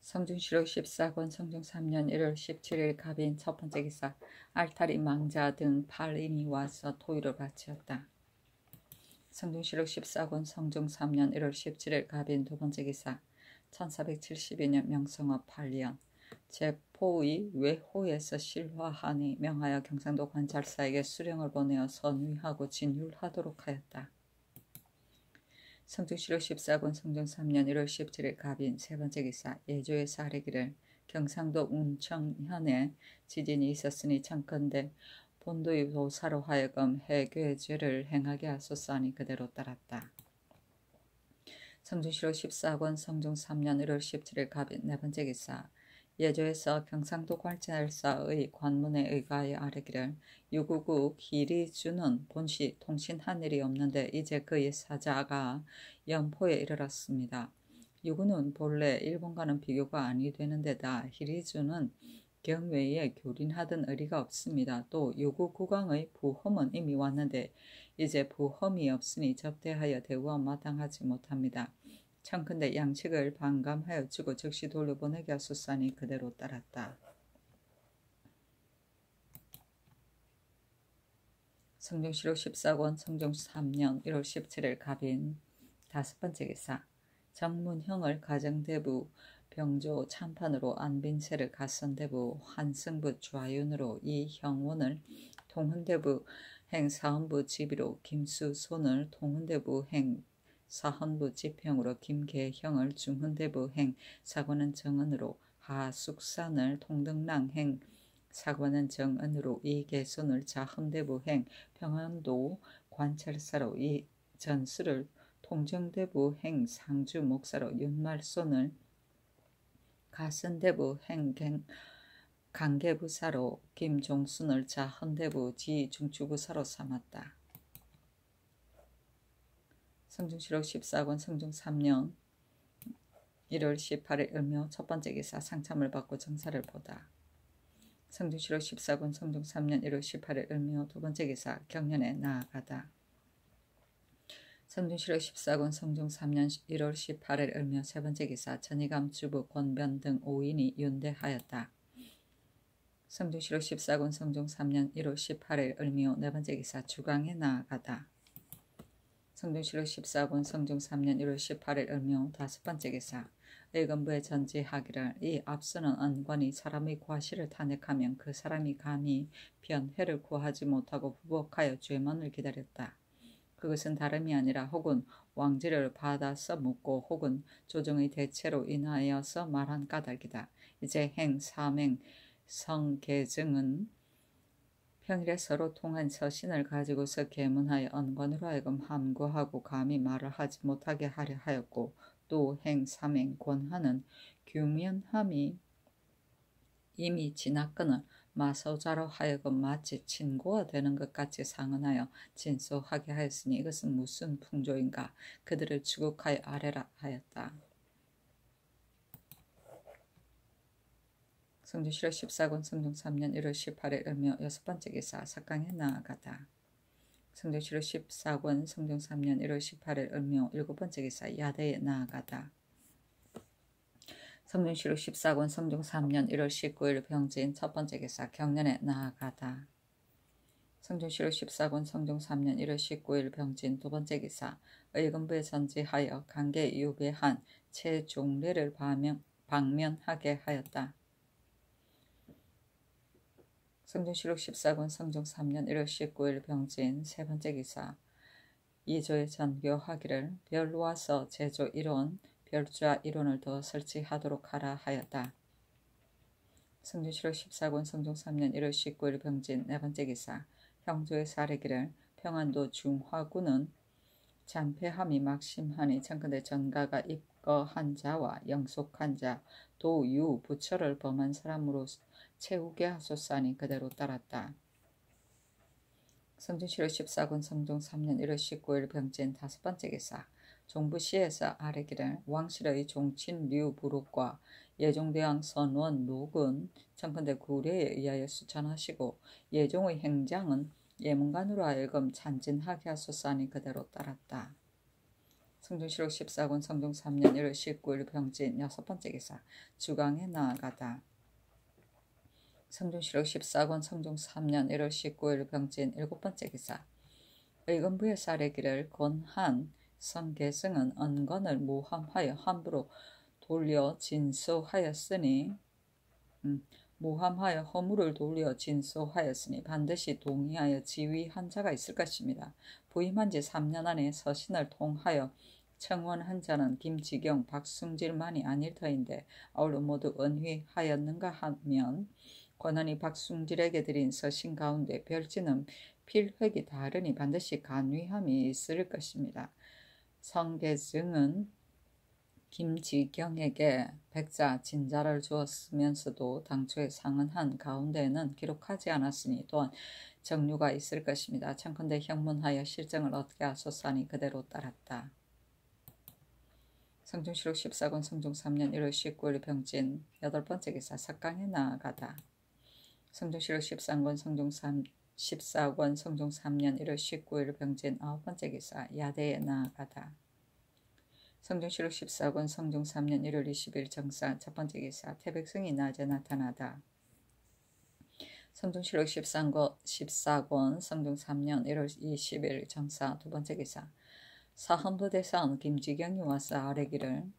성중시로 14권 성중 3년 1월 17일 갑인 첫 번째 기사. 알타리 망자 등 8인이 와서 토유를 바치었다. 성중시로 14권 성중 3년 1월 17일 갑인 두 번째 기사. 1472년 명성업 8년 제포의 외호에서 실화하니 명하여 경상도 관찰사에게 수령을 보내어 선위하고 진율하도록 하였다. 성중시로 14권 성중 3년 1월 17일 갑인 세 번째 기사. 예조에서 아뢰기를 경상도 운청현에 지진이 있었으니 청컨대 본도의 도사로 하여금 해괴죄를 행하게 하소서하니 그대로 따랐다. 성중시로 14권 성중 3년 1월 17일 갑인 네 번째 기사. 예조에서 경상도 관찰사의 관문에 의가하여 아뢰기를 유구국 희리주는 본시 통신한 일이 없는데 이제 그의 사자가 연포에 이르렀습니다. 유구는 본래 일본과는 비교가 아니 되는 데다 희리주는 경외에 교린하던 의리가 없습니다. 또 유구 국왕의 부험은 이미 왔는데 이제 부험이 없으니 접대하여 대우와 마땅하지 못합니다. 청컨대 양측을 반감하여 주고 즉시 돌려보내게 하소서하니 그대로 따랐다. 성중시로 14권 성중 3년 1월 17일 갑인 다섯 번째 기사. 정문형을 가정대부 병조 참판으로 안빈세를 가선대부 환승부 좌윤으로 이형원을 통훈대부 행사헌부 지비로 김수손을 통훈대부 행 사헌부 지평으로 김계형을 중훈대부 행 사관원 정은으로 하숙산을 통등랑 행 사관원 정은으로 이계손을 자헌대부 행 평안도 관찰사로 이전수를 통정대부 행 상주 목사로 윤말손을 가선대부 행 강계부사로 김종순을 자헌대부 지중추부사로 삼았다. 성중시로 14권 성중 3년 1월 18일 을묘 첫 번째 기사. 상참을 받고 정사를 보다. 성중시로 14권 성중 3년 1월 18일 을묘 두 번째 기사. 경년에 나아가다. 성중시로 14권 성중 3년 1월 18일 을묘 세 번째 기사. 전이감 주부 권변 등 5인이 윤대하였다. 성중시로 14권 성중 3년 1월 18일 을묘 네 번째 기사. 주강에 나아가다. 성중시로 14권 성중 3년 1월 18일 을묘 다섯 번째 기사. 의금부에 전지하기를 이 앞서는 언관이 사람의 과실을 탄핵하면 그 사람이 감히 변회를 구하지 못하고 부복하여 죄만을 기다렸다. 그것은 다름이 아니라 혹은 왕지를 받아서 묻고 혹은 조정의 대체로 인하여서 말한 까닭이다. 이제 행, 사맹, 성계증은 평일에 서로 통한 서신을 가지고서 계문하여 언관으로 하여금 함구하고 감히 말을 하지 못하게 하려 하였고 또 행, 삼행, 권하는 규면함이 이미 지났거늘 마소자로 하여금 마치 친고가 되는 것 같이 상언하여 진소하게 하였으니 이것은 무슨 풍조인가. 그들을 추국하여 아뢰라 하였다. 성중시로 14권 성중 3년 1월 18일 을묘 여섯 번째 기사. 석강에 나아가다. 성중시로 14권 성중 3년 1월 18일 을묘 일곱 번째 기사. 야대에 나아가다. 성중시로 14권 성중 3년 1월 19일 병진 첫 번째 기사. 경년에 나아가다. 성중시로 14권 성중 3년 1월 19일 병진 두 번째 기사. 의금부에 전지하여 강계 유배한 최종례를 방면하게 하였다. 성중시로 14권 성중 3년 1월 19일 병진 세 번째 기사. 이조에 전교하기를 별와서 제조 1원 별좌 1원을 더 설치하도록 하라 하였다. 성중시로 14권 성중 3년 1월 19일 병진 네 번째 기사. 형조에서 아뢰기를 평안도 중화군은 잔패함이 막심하니 청컨대 전가가 입거한 자와 영속한 자, 도유 부처를 범한 사람으로 채우게 하소서하니 그대로 따랐다. 성중시로 14권 성중 3년 1월 19일 병진 다섯 번째 기사. 종부시에서 아뢰기를 왕실의 종친 류부룩과 예종대왕 선원 록은 청컨대 구례에 의하여 수찬하시고 예종의 행장은 예문관으로 하여금 잔진하게 하소서하니 그대로 따랐다. 성중실록 14권 성종 3년 1월 19일 병진 6번째 기사 주강에 나아가다. 성중실록 14권 성종 3년 1월 19일 병진 7번째 기사 의건부의 사례기를 권한 성계승은 언건을 모함하여 함부로 돌려 진소하였으니 모함하여 허물을 돌려 진소하였으니 반드시 동의하여 지위한 자가 있을 것입니다. 부임한 지 3년 안에 서신을 통하여 청원한 자는 김지경, 박승질만이 아닐 터인데 아울러 모두 은휘하였는가 하면 권한이 박승질에게 드린 서신 가운데 별지는 필획이 다르니 반드시 간위함이 있을 것입니다. 성계승은 김지경에게 백자 진자를 주었으면서도 당초에 상언한 가운데에는 기록하지 않았으니 또한 정류가 있을 것입니다. 청컨대 형문하여 실정을 얻게 하소서하니 그대로 따랐다. 성중실록 14권 성종 3년 1월 19일 병진 8번째 기사 석강에 나아가다. 성중실록 14권 성종 3년 1월 19일 병진 9번째 기사 야대에 나아가다. 성중실록 14권 성종 3년 1월 20일 정사 첫번째 기사 태백성이 낮에 나타나다. 성중실록 14권 성종 3년 1월 20일 정사 두번째 기사 사헌부대사원 김지경이 와서 아뢰기를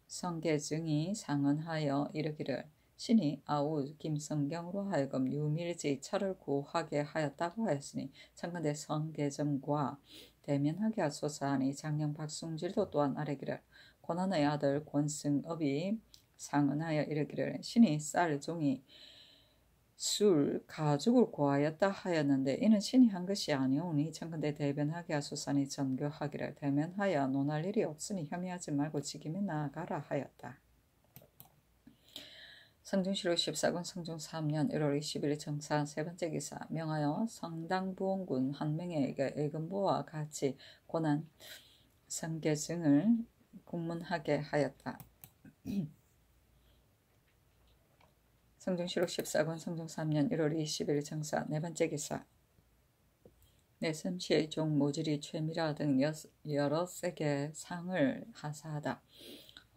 성계증이 상언하여 이르기를 신이 아우 김성경으로 하여금 유밀지 철을 구하게 하였다고 하였으니 청컨대 성계정과 대면하게 하소서하니 장령 박승질도 또한 아뢰기를 권한의 아들 권승업이 상언하여 이르기를 신이 쌀 종이 술 가죽을 구하였다 하였는데 이는 신이 한 것이 아니오니 청컨대 대변하게 하소서하니 전교하기를 대면하여 논할 일이 없으니 혐의하지 말고 직임에 나아가라 하였다. 성중실록 14권 성종 3년 1월 20일 정사 세번째 기사 명하여 성당부원군 한 명에게 의건부와 같이 권한 성계증을 국문하게 하였다. 성중실록 14권 성종 3년 1월 20일 정사 네번째 기사 내섬시의 종 모질이 최미라 등 여러 세계 상을 하사하다.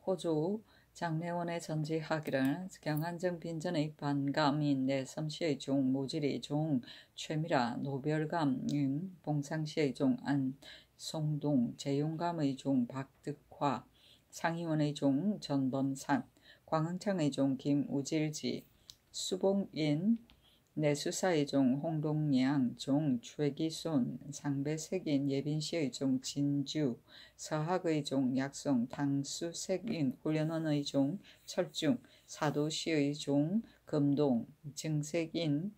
호주 장례원에 전지하기를 경한정 빈전의 반감인 내섬시의 종 모질이 종 최미라 노별감인 봉상시의 종 안송동 재용감의 종 박득화 상의원의 종 전범산 광흥창의 종 김우질지 수봉인 내수사의 종 홍동량 종 최기손 상배색인 예빈시의 종 진주 서학의 종 약송 당수색인 훈련원의 종 철중 사도시의 종 금동 증색인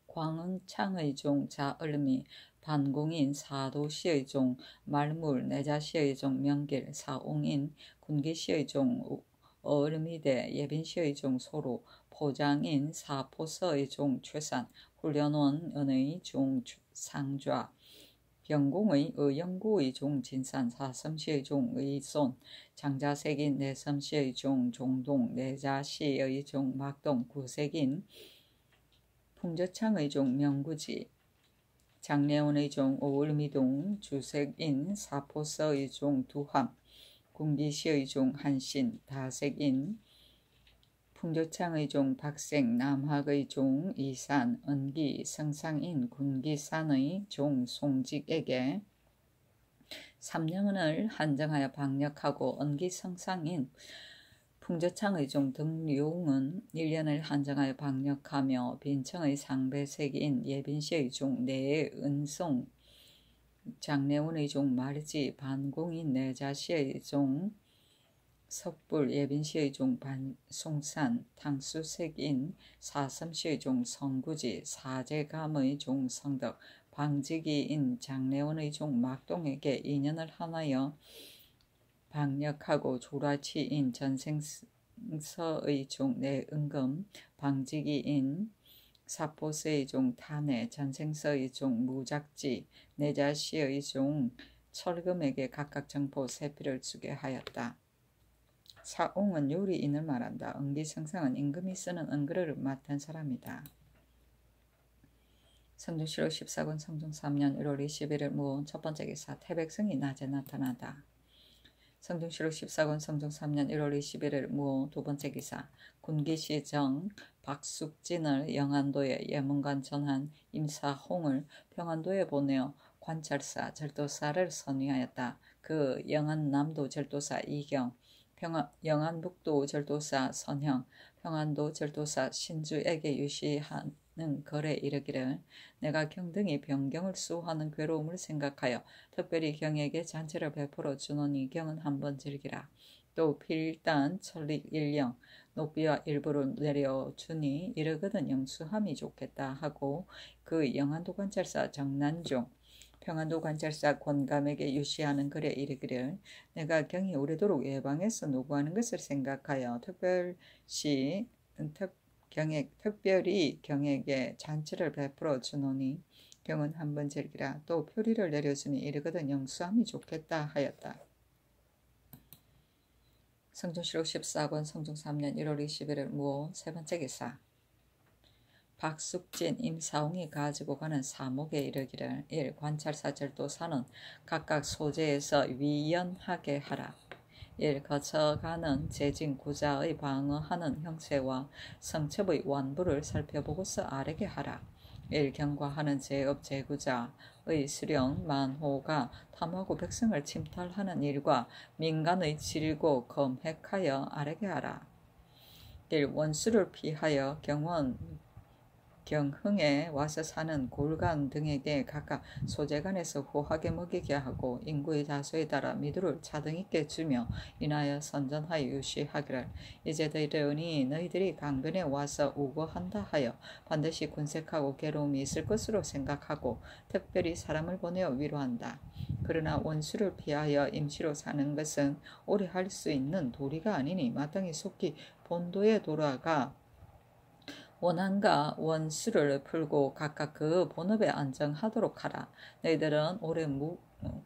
광흥창의 종 자얼미 반공인 사도시의 종 말물 내자시의 종 명길 사옹인 군기시의 종 어르미대 예빈시의 종 소로 포장인 사포서의 종 최산 훈련원의 종 상좌 병공의 의영구의 종 진산 사섬시의 종 의손 장자색인 내섬시의 종 종동 내자시의 종 막동 구색인 풍저창의 종 명구지 장례원의 종 오울미동 주색인 사포서의 종 두함 군기시의 종 한신 다색인 풍조창의 종 박생 남학의 종 이산 은기 성상인 군기산의 종 송직에게 3년을 한정하여 방역하고 은기 성상인 풍조창의 종 등용은 1년을 한정하여 방역하며 빈청의 상배색인 예빈시의 종 내은송 장례원의 종 말지 반공인 내자시의 종 석불 예빈시의 종 반송산 탕수색인 사섬시의 종 성구지 사제감의 종 성덕 방직이인 장례원의 종 막동에게 2년을 하나여 방역하고 조라치인 전생서의 종 내은금 방직이인 사포세의 종 탄해 전생서의 종 무작지 내자시의 종 철금에게 각각 정포 세피를 주게 하였다. 사옹은 요리인을 말한다. 은기성상은 임금이 쓰는 은그릇을 맡은 사람이다. 성중 7월 14군 성중 3년 1월 21일 무온 첫 번째 기사 태백성이 낮에 나타나다. 성중 7월 14군 성중 3년 1월 21일 무온 두 번째 기사 군기시정 박숙진을 영안도에 예문관 전한 임사홍을 평안도에 보내어 관찰사 절도사를 선위하였다. 그 영안남도 절도사 이경, 영안북도 절도사 선형, 평안도 절도사 신주에게 유시하는 거래 이르기를 내가 경등이 병경을 수호하는 괴로움을 생각하여 특별히 경에게 잔치를 베풀어 주노니 경은 한번 즐기라. 또 필단 천리 일령 높이와 일부를 내려주니 이르거든 영수함이 좋겠다 하고 그 영안도 관찰사 정난종 평안도 관찰사 권감에게 유시하는 글에 이르기를 내가 경이 오래도록 예방에서 노구하는 것을 생각하여 특별히 경에게 잔치를 베풀어 주노니 경은 한번 즐기라. 또 표리를 내려주니 이르거든 영수함이 좋겠다 하였다. 성중시록 14권 성중 3년 1월 21일 무오 세 번째 기사 박숙진, 임사홍이 가지고 가는 사목에 이르기를 1. 관찰사 절도사는 각각 소재에서 위연하게 하라. 1. 거쳐가는 재진 구자의 방어하는 형세와 성첩의 완부를 살펴보고서 아래게 하라. 1. 경과하는 제업 제구자의 수령 만호가 탐하고 백성을 침탈하는 일과 민간의 질고 검핵하여 아래게 하라. 1. 원수를 피하여 경흥에 와서 사는 골간 등에게 각각 소재간에서 호하게 먹이게 하고 인구의 다수에 따라 미두를 차등있게 주며 인하여 선전하여 유시하기를 이제 너희들이 너희들이 강변에 와서 우거한다 하여 반드시 군색하고 괴로움이 있을 것으로 생각하고 특별히 사람을 보내어 위로한다. 그러나 원수를 피하여 임시로 사는 것은 오래 할 수 있는 도리가 아니니 마땅히 속히 본도에 돌아가 원한과 원수를 풀고 각각 그 본업에 안정하도록 하라. 너희들은 오래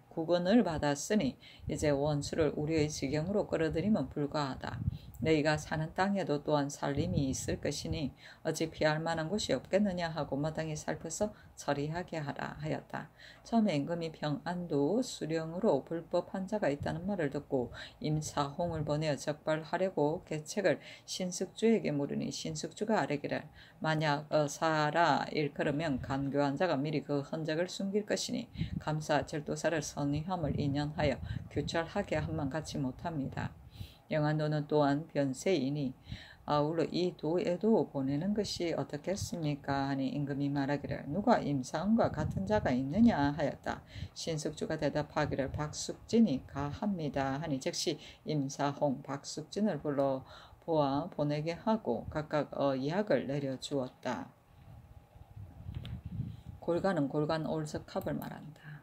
구건을 받았으니 이제 원수를 우리의 지경으로 끌어들이면 불과하다. 너희가 사는 땅에도 또한 살림이 있을 것이니 어찌 피할 만한 곳이 없겠느냐 하고 마땅히 살펴서 처리하게 하라 하였다. 처음에 임금이 평안도 수령으로 불법한 자가 있다는 말을 듣고 임사홍을 보내어 적발하려고 계책을 신숙주에게 물으니 신숙주가 아뢰기를 만약 어사라 일컬으면 간교한 자가 미리 그 흔적을 숨길 것이니 감사 절도사를 선위함을 인연하여 규찰하게 함만 갖지 못합니다. 영안도는 또한 변세이니 아울러 이 도에도 보내는 것이 어떻겠습니까? 하니 임금이 말하기를 누가 임사홍과 같은 자가 있느냐 하였다. 신숙주가 대답하기를 박숙진이 가합니다. 하니 즉시 임사홍 박숙진을 불러 보아 보내게 하고 각각 약을 내려주었다. 골간은 골간 올석합을 말한다.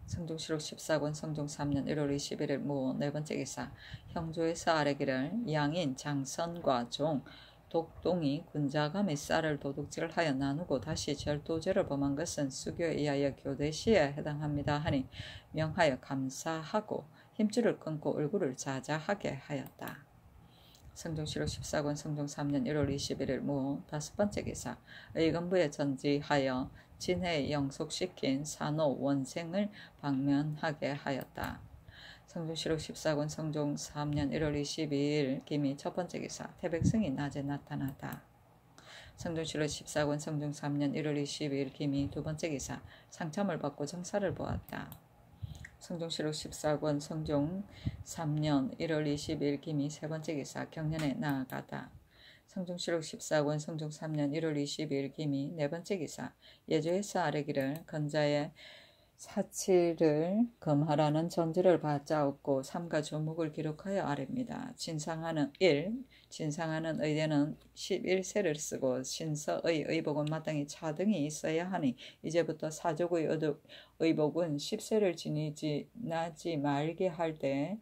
성중시록 14권 성중 3년 1월 21일 무 네 번째 기사 형조에서 아뢰기를 양인 장선과 종 독동이 군자감의 쌀을 도둑질을 하여 나누고 다시 절도죄를 범한 것은 수교에 의하여 교대시에 해당합니다 하니 명하여 감사하고 힘줄을 끊고 얼굴을 자자하게 하였다. 성중시록 14권 성중 3년 1월 21일 무 다섯 번째 기사 의건부에 전지하여 진해에 영속시킨 산호 원생을 방면하게 하였다. 성중시록 14권 성중 3년 1월 22일 기미 첫 번째 기사 태백성이 낮에 나타나다. 성중시록 14권 성중 3년 1월 22일 기미 두 번째 기사 상참을 받고 정사를 보았다. 성중시록 14권 성중 3년 1월 22일 기미 세 번째 기사 경년에 나아가다. 성중시록 14권 성중 3년 1월 22일 기미 네 번째 기사 예조에서 아뢰기를 건자의 사치를 금하라는 전제를 받자옵고 삼가 조목을 기록하여 아뢰입니다. 진상하는 의대는 11세를 쓰고 신서의 의복은 마땅히 차등이 있어야 하니 이제부터 사족의 의복은 10세를 지나지 말게 할 때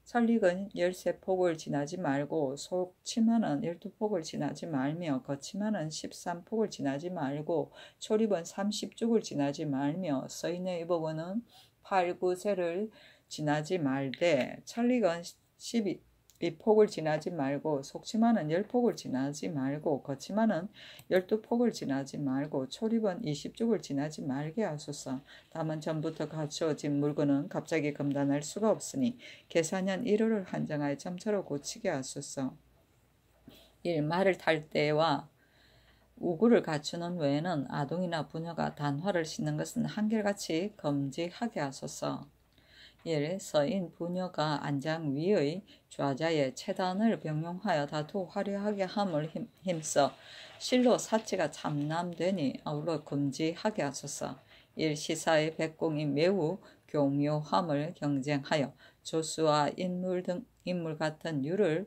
설릭은 13폭을 지나지 말고 속치마는 12폭을 지나지 말며 겉치마는 13폭을 지나지 말고 초립은 30죽을 지나지 말며 서인의 의복은 8, 9세를 지나지 말되 찰릭은 12 비폭을 지나지 말고 속치마는 10폭을 지나지 말고 거치마는 12폭을 지나지 말고 초립은 20죽을 지나지 말게 하소서. 다만 전부터 갖추어진 물건은 갑자기 금단할 수가 없으니 계산년 1호를 한정하여 점차로 고치게 하소서. 1. 말을 탈 때와 우구를 갖추는 외에는 아동이나 부녀가 단화를 신는 것은 한결같이 금지하게 하소서. 1. 서인 부녀가 안장 위의 좌자에 채단을 병용하여 다투 화려하게 함을 힘써 실로 사치가 참남되니 아울러 금지하게 하소서. 1. 시사의 백공이 매우 교묘함을 경쟁하여 조수와 인물 같은 유를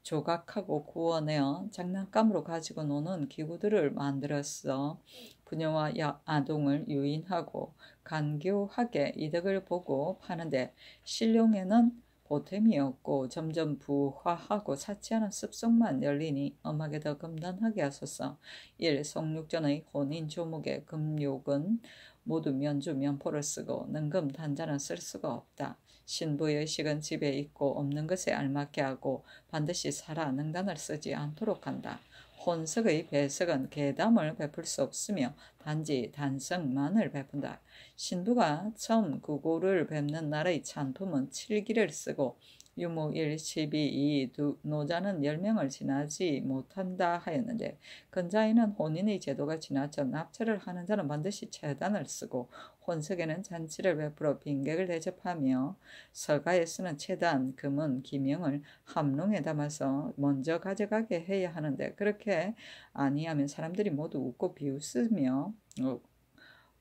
조각하고 구워내어 장난감으로 가지고 노는 기구들을 만들었어. 부녀와 아동을 유인하고 간교하게 이득을 보고 파는데 신룡에는 보탬이 없고 점점 부화하고 사치하는 습속만 열리니 엄하게 더 금단하게 하소서. 1. 성육전의 혼인 조목의 금욕은 모두 면주 면포를 쓰고 능금 단자는 쓸 수가 없다. 신부의 의식은 집에 있고 없는 것에 알맞게 하고 반드시 살아 능단을 쓰지 않도록 한다. 혼석의 배석은 계담을 베풀 수 없으며 단지 단성만을 베푼다. 신부가 처음 구고를 뵙는 날의 찬품은 7기를 쓰고 유무 1, 12, 2, 노자는 10명을 지나지 못한다 하였는데 근자에는 혼인의 제도가 지나쳐 납치를 하는 자는 반드시 채단을 쓰고 혼석에는 잔치를 베풀어 빈객을 대접하며 서가에 쓰는 채단, 금은, 기명을 함롱에 담아서 먼저 가져가게 해야 하는데 그렇게 아니하면 사람들이 모두 웃고 비웃으며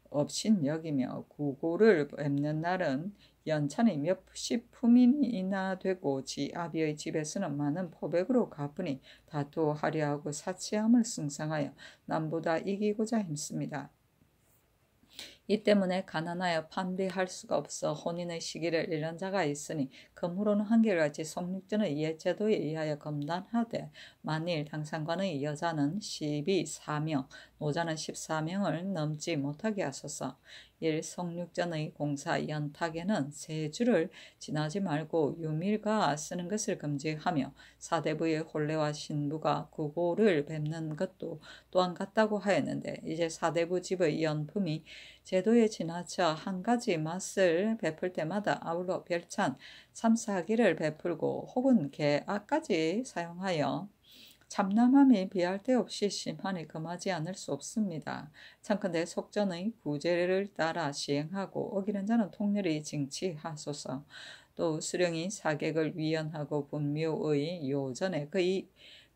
업신 여기며 구고를 뵙는 날은 연찬이 몇십 품이나 되고 아비의 집에서는 많은 포백으로 갚으니 다투하려 하고 사치함을 승상하여 남보다 이기고자 힘씁니다. 이 때문에 가난하여 판비할 수가 없어 혼인의 시기를 잃은 자가 있으니 금으로는 한결같이 성육전의 옛제도에 의하여 금단하되 만일 당상관의 여자는 12사명 노자는 14명을 넘지 못하게 하소서. 1. 성육전의 공사 연탁에는 3주를 지나지 말고 유밀가 쓰는 것을 금지하며 사대부의 혼례와 신부가 구고를 뵙는 것도 또한 같다고 하였는데 이제 사대부 집의 연품이 제도에 지나쳐 한 가지 맛을 베풀 때마다 아울러 별찬 3-4기를 베풀고 혹은 개악까지 사용하여 참남함이 비할 데 없이 심하니 금하지 않을 수 없습니다. 참컨대 속전의 구제를 따라 시행하고 어기는 자는 통렬히 징치하소서. 또 수령이 사객을 위헌하고 분묘의 요전에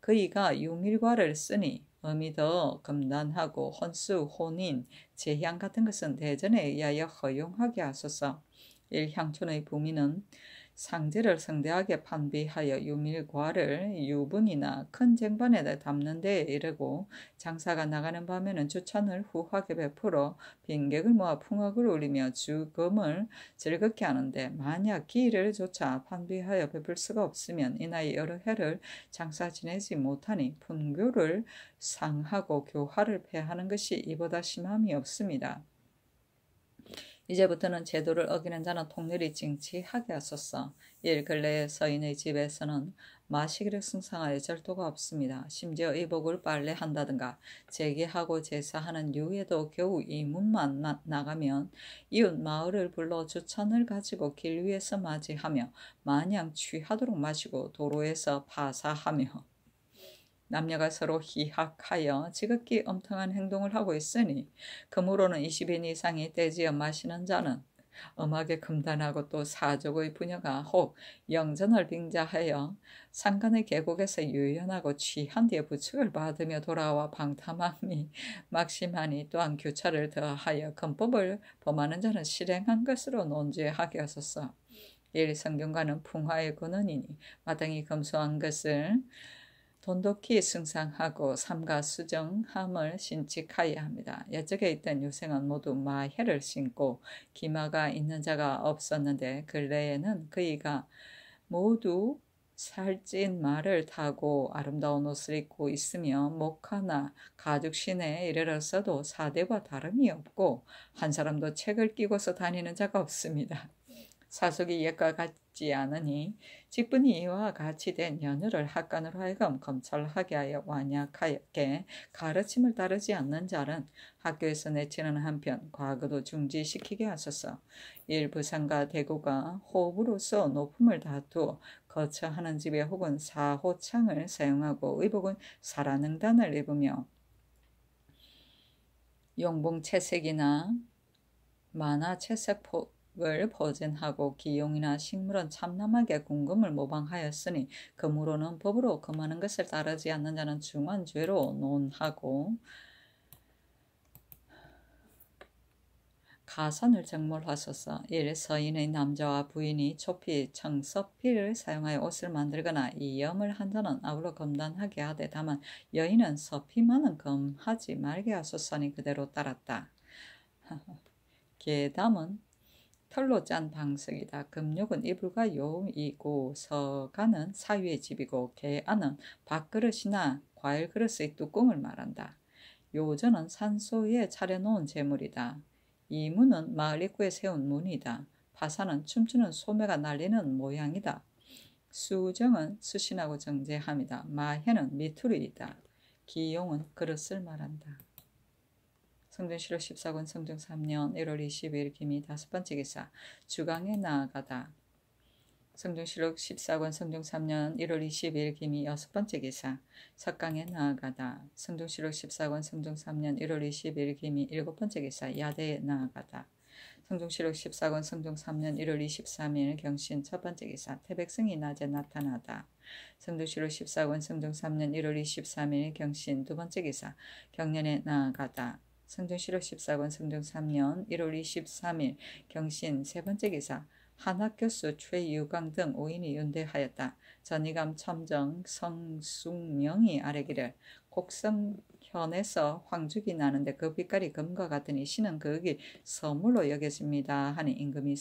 그이가 유밀과를 쓰니 음이 더 금단하고 혼수, 혼인, 제향 같은 것은 대전에 의하여 허용하게 하소서. 1. 향촌의 부민은 상제를 성대하게 판비하여 유밀과를 유분이나 큰 쟁반에 담는 데에 이르고 장사가 나가는 밤에는 주찬을 후하게 베풀어 빈객을 모아 풍악을 울리며 주금을 즐겁게 하는데 만약 기일을 조차 판비하여 베풀 수가 없으면 이나이 여러 해를 장사 지내지 못하니 분교를 상하고 교화를 폐하는 것이 이보다 심함이 없습니다. 이제부터는 제도를 어기는 자는 통렬히 징치하게 하소서. 1. 근래의 서인의 집에서는 마시기를 승상하여 절도가 없습니다. 심지어 의복을 빨래한다든가 제기하고 제사하는 유에도 겨우 이 문만 나가면 이웃 마을을 불러 주찬을 가지고 길 위에서 맞이하며 마냥 취하도록 마시고 도로에서 파사하며 남녀가 서로 희학하여 지극히 엄통한 행동을 하고 있으니 금으로는 20인 이상이 떼지어 마시는 자는 엄하게 금단하고 또 사족의 부녀가 혹 영전을 빙자하여 상간의 계곡에서 유연하고 취한 뒤에 부축을 받으며 돌아와 방탐함이 막심하니 또한 교차를 더하여 금법을 범하는 자는 실행한 것으로 논죄하게 하소서. 1. 성경과는 풍화의 근원이니 마땅히 검소한 것을 돈독히 승상하고 삼가 수정함을 신칙하여야 합니다. 옛적에 있던 유생은 모두 마해를 신고 기마가 있는 자가 없었는데 근래에는 그이가 모두 살찐 말을 타고 아름다운 옷을 입고 있으며 목화나 가죽신에 이르렀어도 사대와 다름이 없고 한 사람도 책을 끼고서 다니는 자가 없습니다. 사속이 옛과 같지 않으니 직분이 이와 같이 된 연유를 학관으로 하여금 검찰하게 하여 완약하게 가르침을 따르지 않는 자는 학교에서 내치는 한편 과거도 중지시키게 하소서. 일부상과 대구가 호흡으로서 높음을 다투어 거처하는 집에 혹은 사호창을 사용하고 의복은 사라능단을 입으며 용봉채색이나 만화채색을 보존하고 기용이나 식물은 참남하게 궁금을 모방하였으니 그러므로는 법으로 금하는 것을 따르지 않는 자는 중한 죄로 논하고 가산을 정몰하소서. 1. 서인의 남자와 부인이 초피, 청서피를 사용하여 옷을 만들거나 이염을 한 자는 아울러 검단하게 하되 다만 여인은 서피만은 검하지 말게 하소서니 그대로 따랐다. 계담은 털로 짠 방석이다. 금욕은 이불과 요이고 서가는 사위의 집이고 계안은 밥그릇이나 과일 그릇의 뚜껑을 말한다. 요전은 산소에 차려놓은 재물이다. 이문은 마을 입구에 세운 문이다. 파산은 춤추는 소매가 날리는 모양이다. 수정은 수신하고 정제함이다. 마해는 미투리이다. 기용은 그릇을 말한다. 성전시로 14권 성종 3년 1월 20일 기미 5번째 기사 주강에 나아가다. 성종시록 14권 성종 3년 1월 20일 기미 6번째 기사 석강에 나아가다. 성종시록 14권 성종 3년 1월 20일 기미 7번째 기사 야대에 나아가다. 성종시록 14권 성종 3년 1월 23일 경신 첫번째 기사 태백성이 낮에 나타나다. 성종시록 14권 성종 3년 1월 23일 경신 두번째 기사 경년에 나아가다. 성종시록 14권 성종 3년 1월 23일 경신 세번째 기사 한학교수 최유강 등 5인이 윤대하였다. 전이감 첨정 성숙명이 아뢰기를 곡성현에서 황죽이 나는데 그 빛깔이 금과 같으니 신은 그의 서물로 여겼습니다 하니 임금이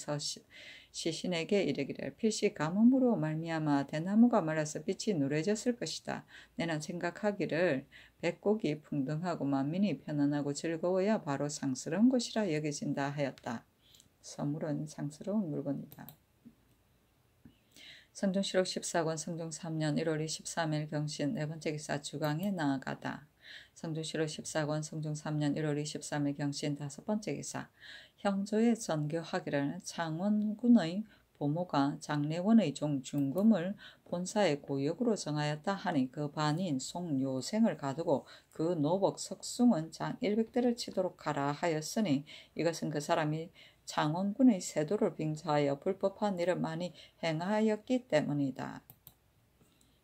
시신에게 이르기를 필시 가뭄으로 말미암아 대나무가 말라서 빛이 누래졌을 것이다. 내는 생각하기를 백곡이 풍성하고 만민이 편안하고 즐거워야 바로 상스러운 것이라 여겨진다 하였다. 서물은 상스러운 물건이다. 성종시록 14권 성종 3년 1월 23일 경신 네번째 기사 주강에 나아가다. 성종시록 14권 성종 3년 1월 23일 경신 다섯번째 기사 형조에 전교하기를 창원군의 보모가 장례원의 종 중금을 본사의 고역으로 정하였다 하니 그 반인 송요생을 가두고 그 노복 석숭은 장 100대를 치도록 하라 하였으니 이것은 그 사람이 창원군의 세도를 빙자하여 불법한 일을 많이 행하였기 때문이다.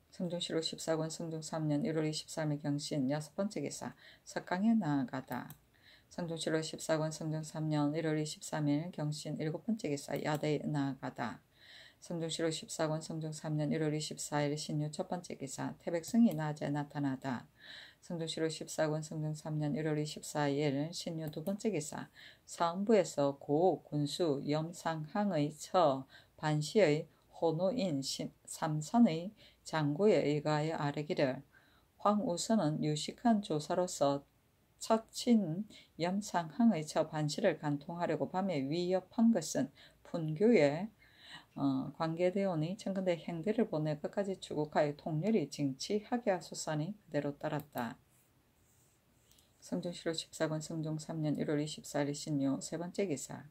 성종시록 14권 성종 3년 1월 23일 경신 6번째 기사 석강에 나아가다. 성종시록 14권 성종 3년 1월 23일 경신 7번째 기사 야대에 나아가다. 성종시록 14권 성종 3년 1월 24일 신유 첫번째 기사 태백성이 낮에 나타나다. 성종시록 14권 성종 3년 1월 24일 신유 두번째 기사 사음부에서 고 군수 염상항의 처 반시의 호노인 삼산의 장고에 의거하여 아뢰기를 황우선은 유식한 조사로서 처친 염상항의 처 반시를 간통하려고 밤에 위협한 것은 분교에 관계되오니 청근대 행대를 보내 끝까지 추국하여 통렬히 징치하게 하소서니 그대로 따랐다. 성종시록 14권 성종 3년 1월 24일 신유 세번째 기사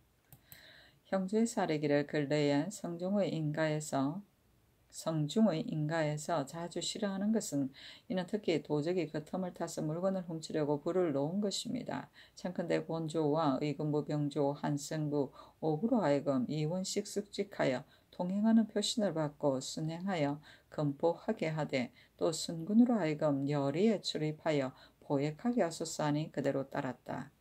형주에서 아뢰기를 근래에 성중의 인가에서 자주 싫어하는 것은 이는 특히 도적이 그 틈을 타서 물건을 훔치려고 불을 놓은 것입니다. 청컨대 본조와 의금부 병조 한승부 오후로 하여금 이원씩 습직하여 통행하는 표신을 받고 순행하여 금포하게 하되 또 순군으로 하여금 열의에 출입하여 포획하게 하소서하니 그대로 따랐다.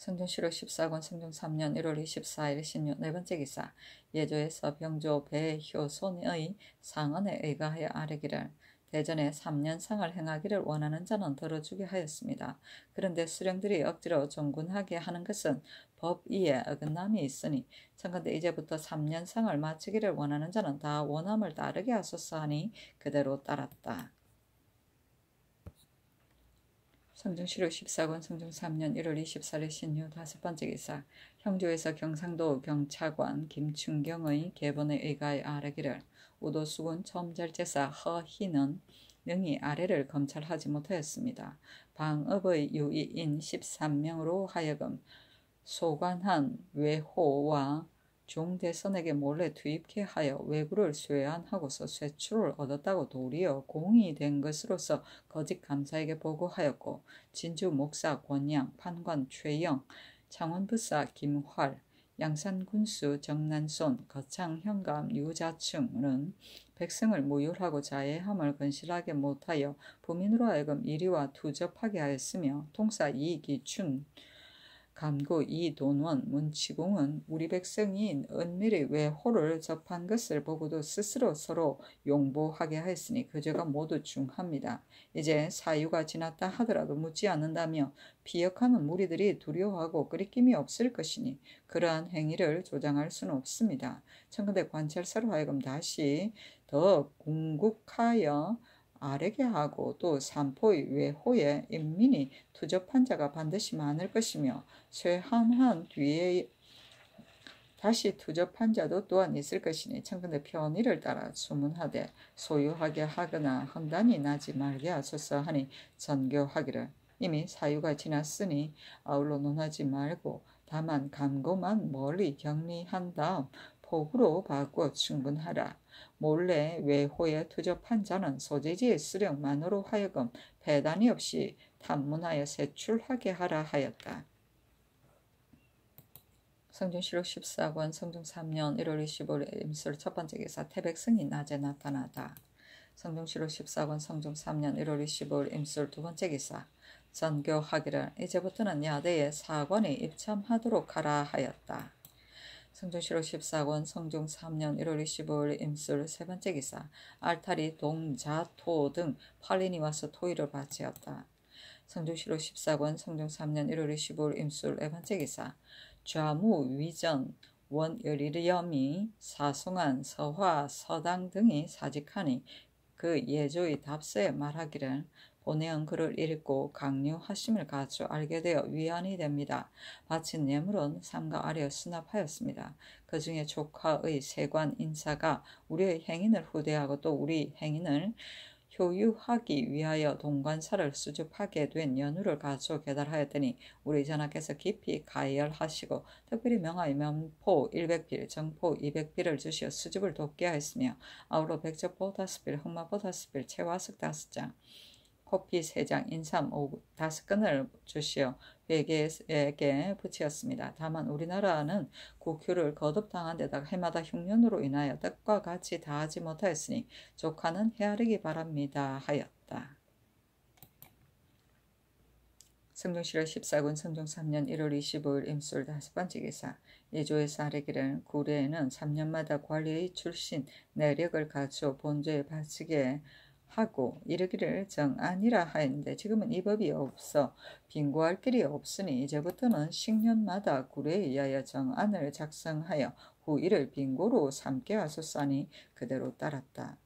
성종시록 14권 성종 3년 1월 24일 신유 네번째 기사 예조에서 병조 배효손의 상언에 의거하여 아뢰기를 대전에 3년상을 행하기를 원하는 자는 들어주게 하였습니다. 그런데 수령들이 억지로 종군하게 하는 것은 법 위에 어긋남이 있으니 청컨대 이제부터 3년상을 마치기를 원하는 자는 다 원함을 따르게 하소서 하니 그대로 따랐다. 성중시로 14권 성중 3년 1월 24일 신유 5번째 기사. 형조에서 경상도 경차관 김춘경의 계본에 의가에 아뢰기를 우도수군 첨절제사 허희는 능히 아래를 검찰하지 못하였습니다. 방업의 유의인 13명으로 하여금 소관한 외호와 중대선에게 몰래 투입케 하여 외구를 쇠안하고서 쇠출을 얻었다고 도리어 공이 된 것으로서 거짓 감사에게 보고하였고, 진주 목사 권양, 판관 최영, 창원부사 김활, 양산군수 정난손, 거창 현감 유자층은 백성을 무율하고 자해함을 건실하게 못하여 부민으로 하여금 이리와 투접하게 하였으며, 통사 이기춘 감고 이돈원 문치공은 우리 백성이 은밀히 외호를 접한 것을 보고도 스스로 서로 용보하게 하였으니 그 죄가 모두 중합니다. 이제 사유가 지났다 하더라도 묻지 않는다며 피역하는 무리들이 두려워하고 끄리낌이 없을 것이니 그러한 행위를 조장할 수는 없습니다. 청근대 관찰사로 하여금 다시 더 궁극하여 아뢰게 하고 또 삼포의 외호에 인민이 투접한 자가 반드시 많을 것이며 쇠한한 뒤에 다시 투접한 자도 또한 있을 것이니 청근대 편의를 따라 수문하되 소유하게 하거나 헌단이 나지 말게 하소서 하니 전교하기를 이미 사유가 지났으니 아울러 논하지 말고 다만 감고만 멀리 격리한 다음 폭으로 바꾸어 충분하라. 몰래 외호에 투접한 자는 소재지의 수령만으로 하여금 배단이 없이 탐문하여 세출하게 하라 하였다. 성중시록 14권 성중 3년 1월 25일 임술 첫번째 기사. 태백승이 낮에 나타나다. 성중시록 14권 성중 3년 1월 25일 임술 두번째 기사. 전교하기를 이제부터는 야대에 사관이 입참하도록 하라 하였다. 성중시록 14권 성중 3년 1월 25일 임술 세번째 기사. 알타리 동자토 등 8인이 와서 토의를 바치었다. 성중시록 14권 성중 3년 1월 25일 임술 네번째 기사. 좌무 위전 원열이염이 사송한 서화 서당 등이 사직하니 그 예조의 답서에 말하기를 본회원 글을 읽고 강요하심을 가져 알게 되어 위안이 됩니다. 바친 뇌물은 삼가 아래에 수납하였습니다. 그 중에 조카의 세관 인사가 우리의 행인을 후대하고 또 우리 행인을 효유하기 위하여 동관사를 수줍하게 된 연후를 가져 계달하였더니 우리 전하께서 깊이 가열하시고 특별히 명하여 면포 100필, 정포 200필을 주시어 수줍을 돕게 하였으며 아울러 백적포 5필, 흑마포 5필, 채화석 5장, 코피 3장, 인삼 5건을 주시어 베개에게 붙이었습니다. 다만 우리나라는 국효를 거듭당한 데다가 해마다 흉년으로 인하여 뜻과 같이 다하지 못하였으니 조카는 헤아리기 바랍니다 하였다. 성중시록 14권 성중 3년 1월 25일 임술 5번째 기사. 예조에서 아뢰기를 구례에는 3년마다 관리의 출신 내력을 갖추어 본조에 바치게 하고 이르기를 정안이라 하였는데 지금은 이 법이 없어 빙고할 길이 없으니 이제부터는 식년마다 구례에 의하여 정안을 작성하여 후 이를 빙고로 삼게 하소서니 그대로 따랐다.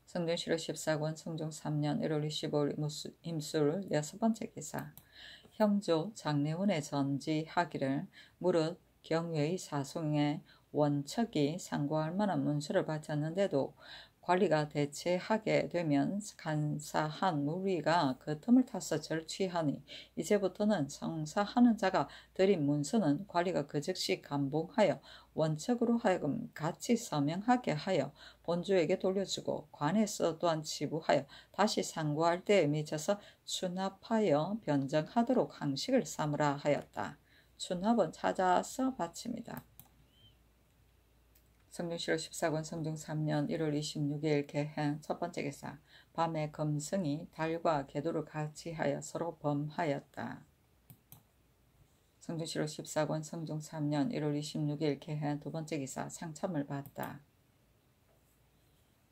성중시록 14권 성중 3년 1월 25일 임술 6번째 기사. 형조 장례원에 전지하기를 무릇 경외의 사송에 원척이 상고할 만한 문서를 바쳤는데도 관리가 대체하게 되면 간사한 무리가 그 틈을 타서 절취하니 이제부터는 성사하는 자가 드린 문서는 관리가 그 즉시 감봉하여 원척으로 하여금 같이 서명하게 하여 본주에게 돌려주고 관에서 또한 지부하여 다시 상고할 때에 미쳐서 추납하여 변정하도록 항식을 삼으라 하였다. 추납은 찾아서 바칩니다. 성중시록 14권 성중 3년 1월 26일 개행 첫번째 기사. 밤에 검승이 달과 개도를 같이 하여 서로 범하였다. 성중시록 14권 성중 3년 1월 26일 개행 두번째 기사. 상참을 받다.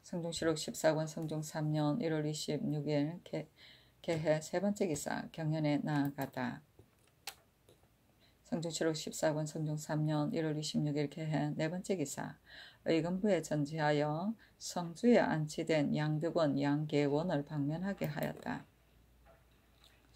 성중시록 14권 성중 3년 1월 26일 개행 세번째 기사. 경연에 나아가다. 성중시록 14권 성중 3년 1월 26일 개행 네번째 기사. 의금부에 전지하여 성주에 안치된 양득원, 양계원을 방면하게 하였다.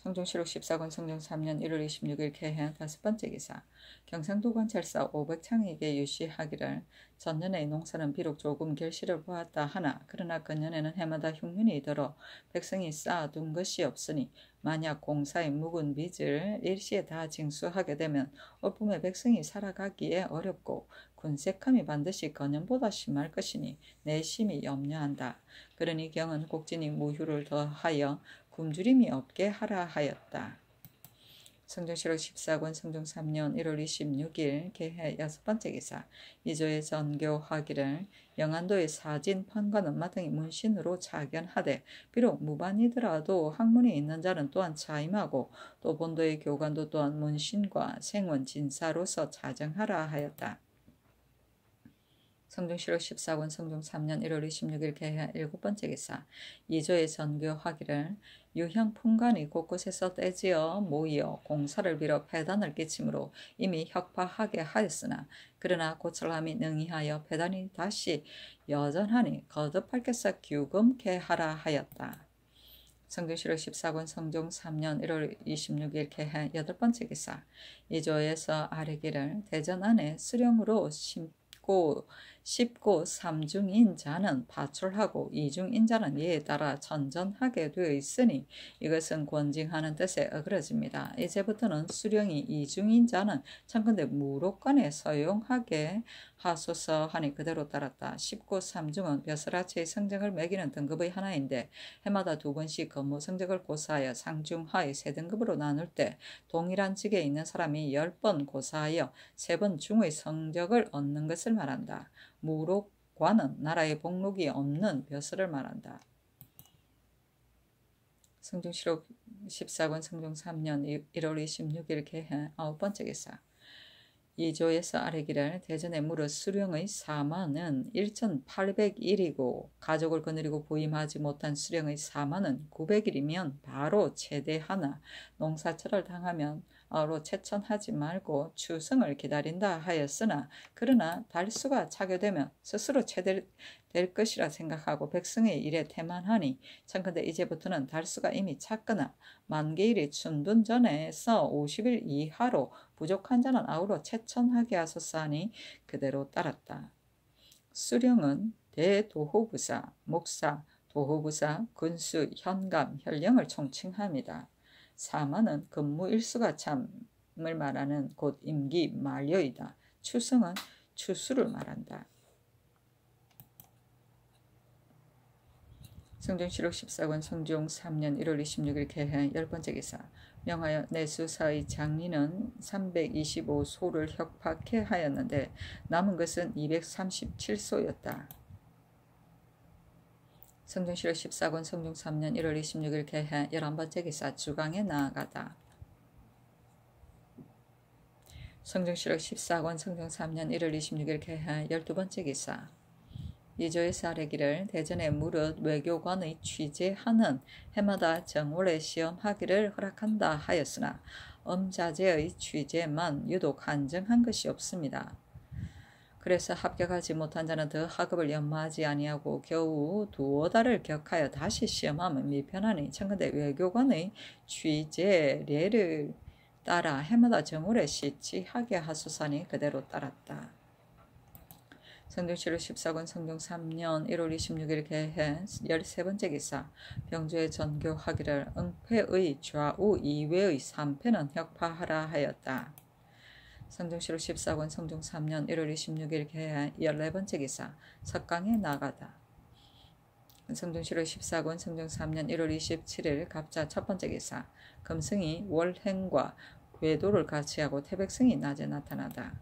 성종실록 14권 성종 3년 1월 26일 개해 5번째 기사. 경상도 관찰사 500창에게 유시하기를 전년의 농사는 비록 조금 결실을 보았다 하나 그러나 그년에는 해마다 흉년이 들어 백성이 쌓아둔 것이 없으니 만약 공사의 묵은 빚을 일시에 다 징수하게 되면 올봄에 백성이 살아가기에 어렵고 군색함이 반드시 건년보다 심할 것이니 내심이 염려한다. 그러니 경은 곡진이 무휴를 더하여 굶주림이 없게 하라 하였다. 성종실록 14권 성종 3년 1월 26일 개해 6번째 기사. 이조의 전교하기를 영안도의 사진 판관 엄마 등이 문신으로 자견하되 비록 무반이더라도 학문이 있는 자는 또한 자임하고 또 본도의 교관도 또한 문신과 생원 진사로서 자정하라 하였다. 성종실록 14권 성종 3년 1월 26일 개해 7번째 기사. 이조의 전교하기를 유형 품간이 곳곳에서 떼지어 모이어 공사를 빌어 폐단을 끼치므로 이미 혁파하게 하였으나 그러나 고철함이 능히하여 폐단이 다시 여전하니 거듭할께서 규금케 하라 하였다. 성종실록 14권 성종 3년 1월 26일 개해 8번째 기사. 이조에서 아뢰기를 대전 안에 수령으로 쉽고 삼중인 자는 파출하고 이중인 자는 이에 따라 전전하게 되어 있으니 이것은 권징하는 뜻에 어그러집니다. 이제부터는 수령이 이중인 자는 청컨대 무록관에 서용하게 하소서 하니 그대로 따랐다. 쉽고 삼중은 벼슬아치의 성적을 매기는 등급의 하나인데 해마다 2번씩 근무 성적을 고사하여 상중하의 3등급으로 나눌 때 동일한 직에 있는 사람이 10번 고사하여 3번 중의 성적을 얻는 것을 말한다. 무록관은 나라의 복록이 없는 벼슬을 말한다. 성종실록 14권 성종 3년 1월 26일 개해 9번째 기사. 이조에서 아뢰기를 대전의 무릇 수령의 사만은 1801이고 가족을 거느리고 부임하지 못한 수령의 사만은 900일이면 바로 제대하나 농사철을 당하면 바로 채천하지 말고 추승을 기다린다 하였으나 그러나 달수가 차게 되면 스스로 채될 것이라 생각하고 백성의 일에 태만하니 청컨대 이제부터는 달수가 이미 찼거나 만개일이 춘둔 전에서 50일 이하로 부족한 자는 아우러 채천하게 하소서 하니 그대로 따랐다. 수령은 대도호부사, 목사, 도호부사, 군수, 현감, 현령을 총칭합니다. 사만은 근무 일수가 참을 말하는 곧 임기 만료이다. 추승은 추수를 말한다. 성종실록 14권 성종 3년 1월 26일 개해 10번째 기사. 명하여 내수사의 장리는 325소를 혁파케 하였는데 남은 것은 237소였다. 성종실록 14권 성종 3년 1월 26일 개해 11번째 기사. 주강에 나아가다. 성종실록 14권 성종 3년 1월 26일 개해 12번째 기사. 이조에서 아뢰기를 대전에 무릇 외교관의 취재하는 해마다 정월에 시험하기를 허락한다 하였으나 엄자제의 취재만 유독 한정한 것이 없습니다. 그래서 합격하지 못한 자는 더 학업을 연마하지 아니하고 겨우 2달을 격하여 다시 시험하면 미편하니 청컨대 외교관의 취재례를 따라 해마다 정월에 시치하게 하소서니 그대로 따랐다. 성종실록 14권 성종 3년 1월 26일 개해 13번째 기사. 병조의 전교하기를 응패의 좌우 2외의 3패는 혁파하라 하였다. 성종실록 14권 성종 3년 1월 26일 개해 14번째 기사. 석강에 나가다. 성종실록 14권 성종 3년 1월 27일 갑자 첫번째 기사. 금승이 월행과 궤도를 같이 하고 태백승이 낮에 나타나다.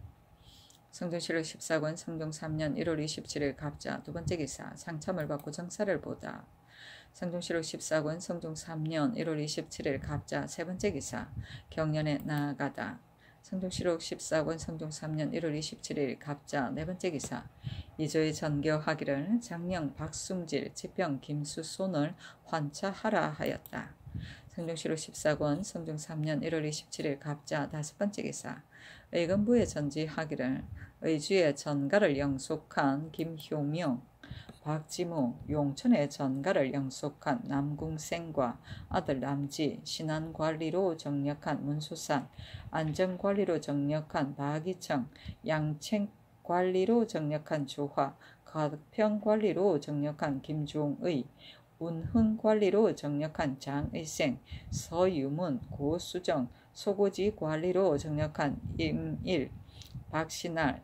성종실록 14권 성종 3년 1월 27일 갑자 두번째 기사. 상참을 받고 정사를 보다. 성종실록 14권 성종 3년 1월 27일 갑자 세번째 기사. 경련에 나아가다. 성종실록 14권 성종 3년 1월 27일 갑자 네번째 기사. 이조의 전교하기를 장령 박숭질 지평 김수손을 환차하라 하였다. 성종실록 14권 성종 3년 1월 27일 갑자 다섯번째 기사. 의금부에 전지하기를 의주의 전가를 영속한 김효명 박지무, 용천의 전가를 영속한 남궁생과 아들 남지, 신안관리로 정력한 문수산, 안전관리로 정력한 박이청, 양책관리로 정력한 주화, 가평관리로 정력한 김종의, 운흥관리로 정력한 장의생, 서유문, 고수정, 소고지관리로 정력한 임일, 박신할,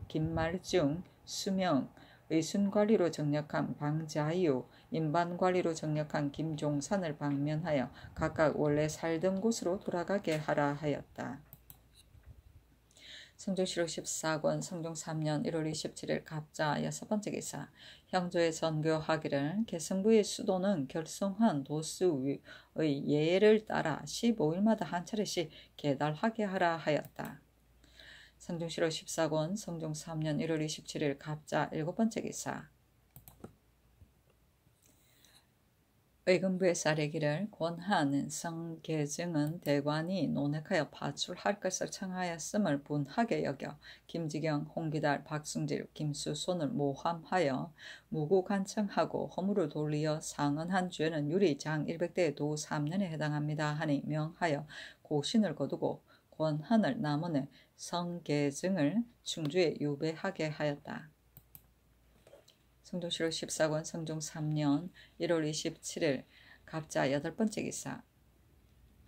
김말중, 수명, 의순관리로 정력한 방자유, 인반관리로 정력한 김종산을 방면하여 각각 원래 살던 곳으로 돌아가게 하라 하였다. 성종실록 14권 성종 3년 1월 27일 갑자 6번째 기사. 형조의 전교하기를 개성부의 수도는 결성한 도수의 예를 따라 15일마다 한 차례씩 개달하게 하라 하였다. 성종실록 14권 성종 3년 1월 27일 갑자 7번째 기사. 의금부의 사례기를 권하는 성계증은 대관이 논핵하여 파출할 것을 청하였음을 분하게 여겨 김지경, 홍기달, 박승질, 김수손을 모함하여 무고간청하고 허물을 돌리어 상언한 죄는 유리 장 100대의 도 3년에 해당합니다 하니 명하여 고신을 거두고 권한을 남원의 성계증을 충주에 유배하게 하였다. 성종실록 14권 성종 3년 1월 27일 갑자 8번째 기사.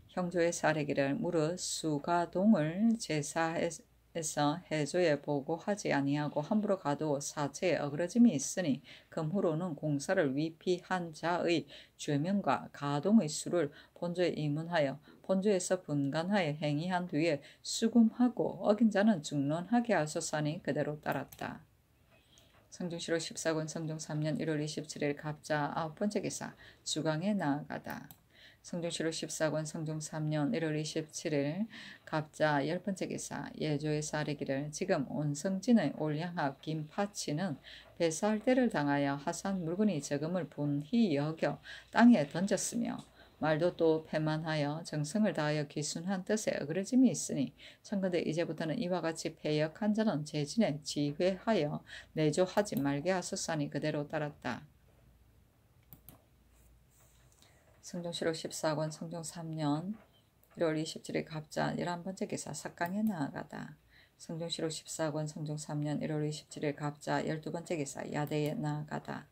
형조의 사례기를 무릇 수가동을 제사에서 해조에 보고하지 아니하고 함부로 가도 사체에 어그러짐이 있으니 금후로는 공사를 위피한 자의 죄명과 가동의 수를 본조에 이문하여 본조에서 분간하여 행위한 뒤에 수금하고 어긴 자는 중론하게 하소서니 그대로 따랐다. 성종실록 14권 성종 3년 1월 27일 갑자 9번째 기사. 주강에 나아가다. 성종실록 14권 성종 3년 1월 27일 갑자 10번째 기사. 예조의 사례기를 지금 온성진의 올량합 김파치는 배사할 때를 당하여 하산 물건이 적음을 분히 여겨 땅에 던졌으며 말도 또 패만하여 정성을 다하여 기순한 뜻에 어그러짐이 있으니 청컨대 이제부터는 이와 같이 패역한 자는 재진에 지회하여 내조하지 말게 하소서니 그대로 따랐다. 성종실록 14권 성종 3년 1월 27일 갑자 11번째 기사. 삭강에 나아가다. 성종실록 14권 성종 3년 1월 27일 갑자 12번째 기사. 야대에 나아가다.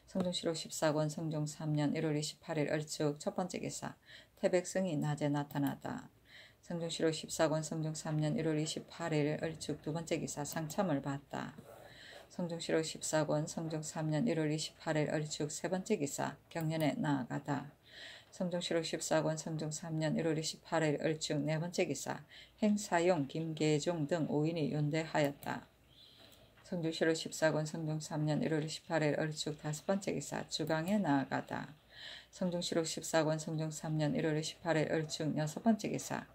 성종실록 14권 성종 3년 1월 28일 얼축 첫번째 기사. 태백성이 낮에 나타나다. 성종실록 14권 성종 3년 1월 28일 얼축 두번째 기사. 상참을 받다. 성종실록 14권 성종 3년 1월 28일 얼축 세번째 기사. 경연에 나아가다. 성종실록 14권 성종 3년 1월 28일 얼축 네번째 기사. 행사용 김계종 등 5인이 윤대하였다. 성종실록 14권 성종 3년 1월 28일 얼축 다섯번째 기사. 주강에 나아가다. 성종실록 14권 성종 3년 1월 28일 얼축 여섯번째 기사.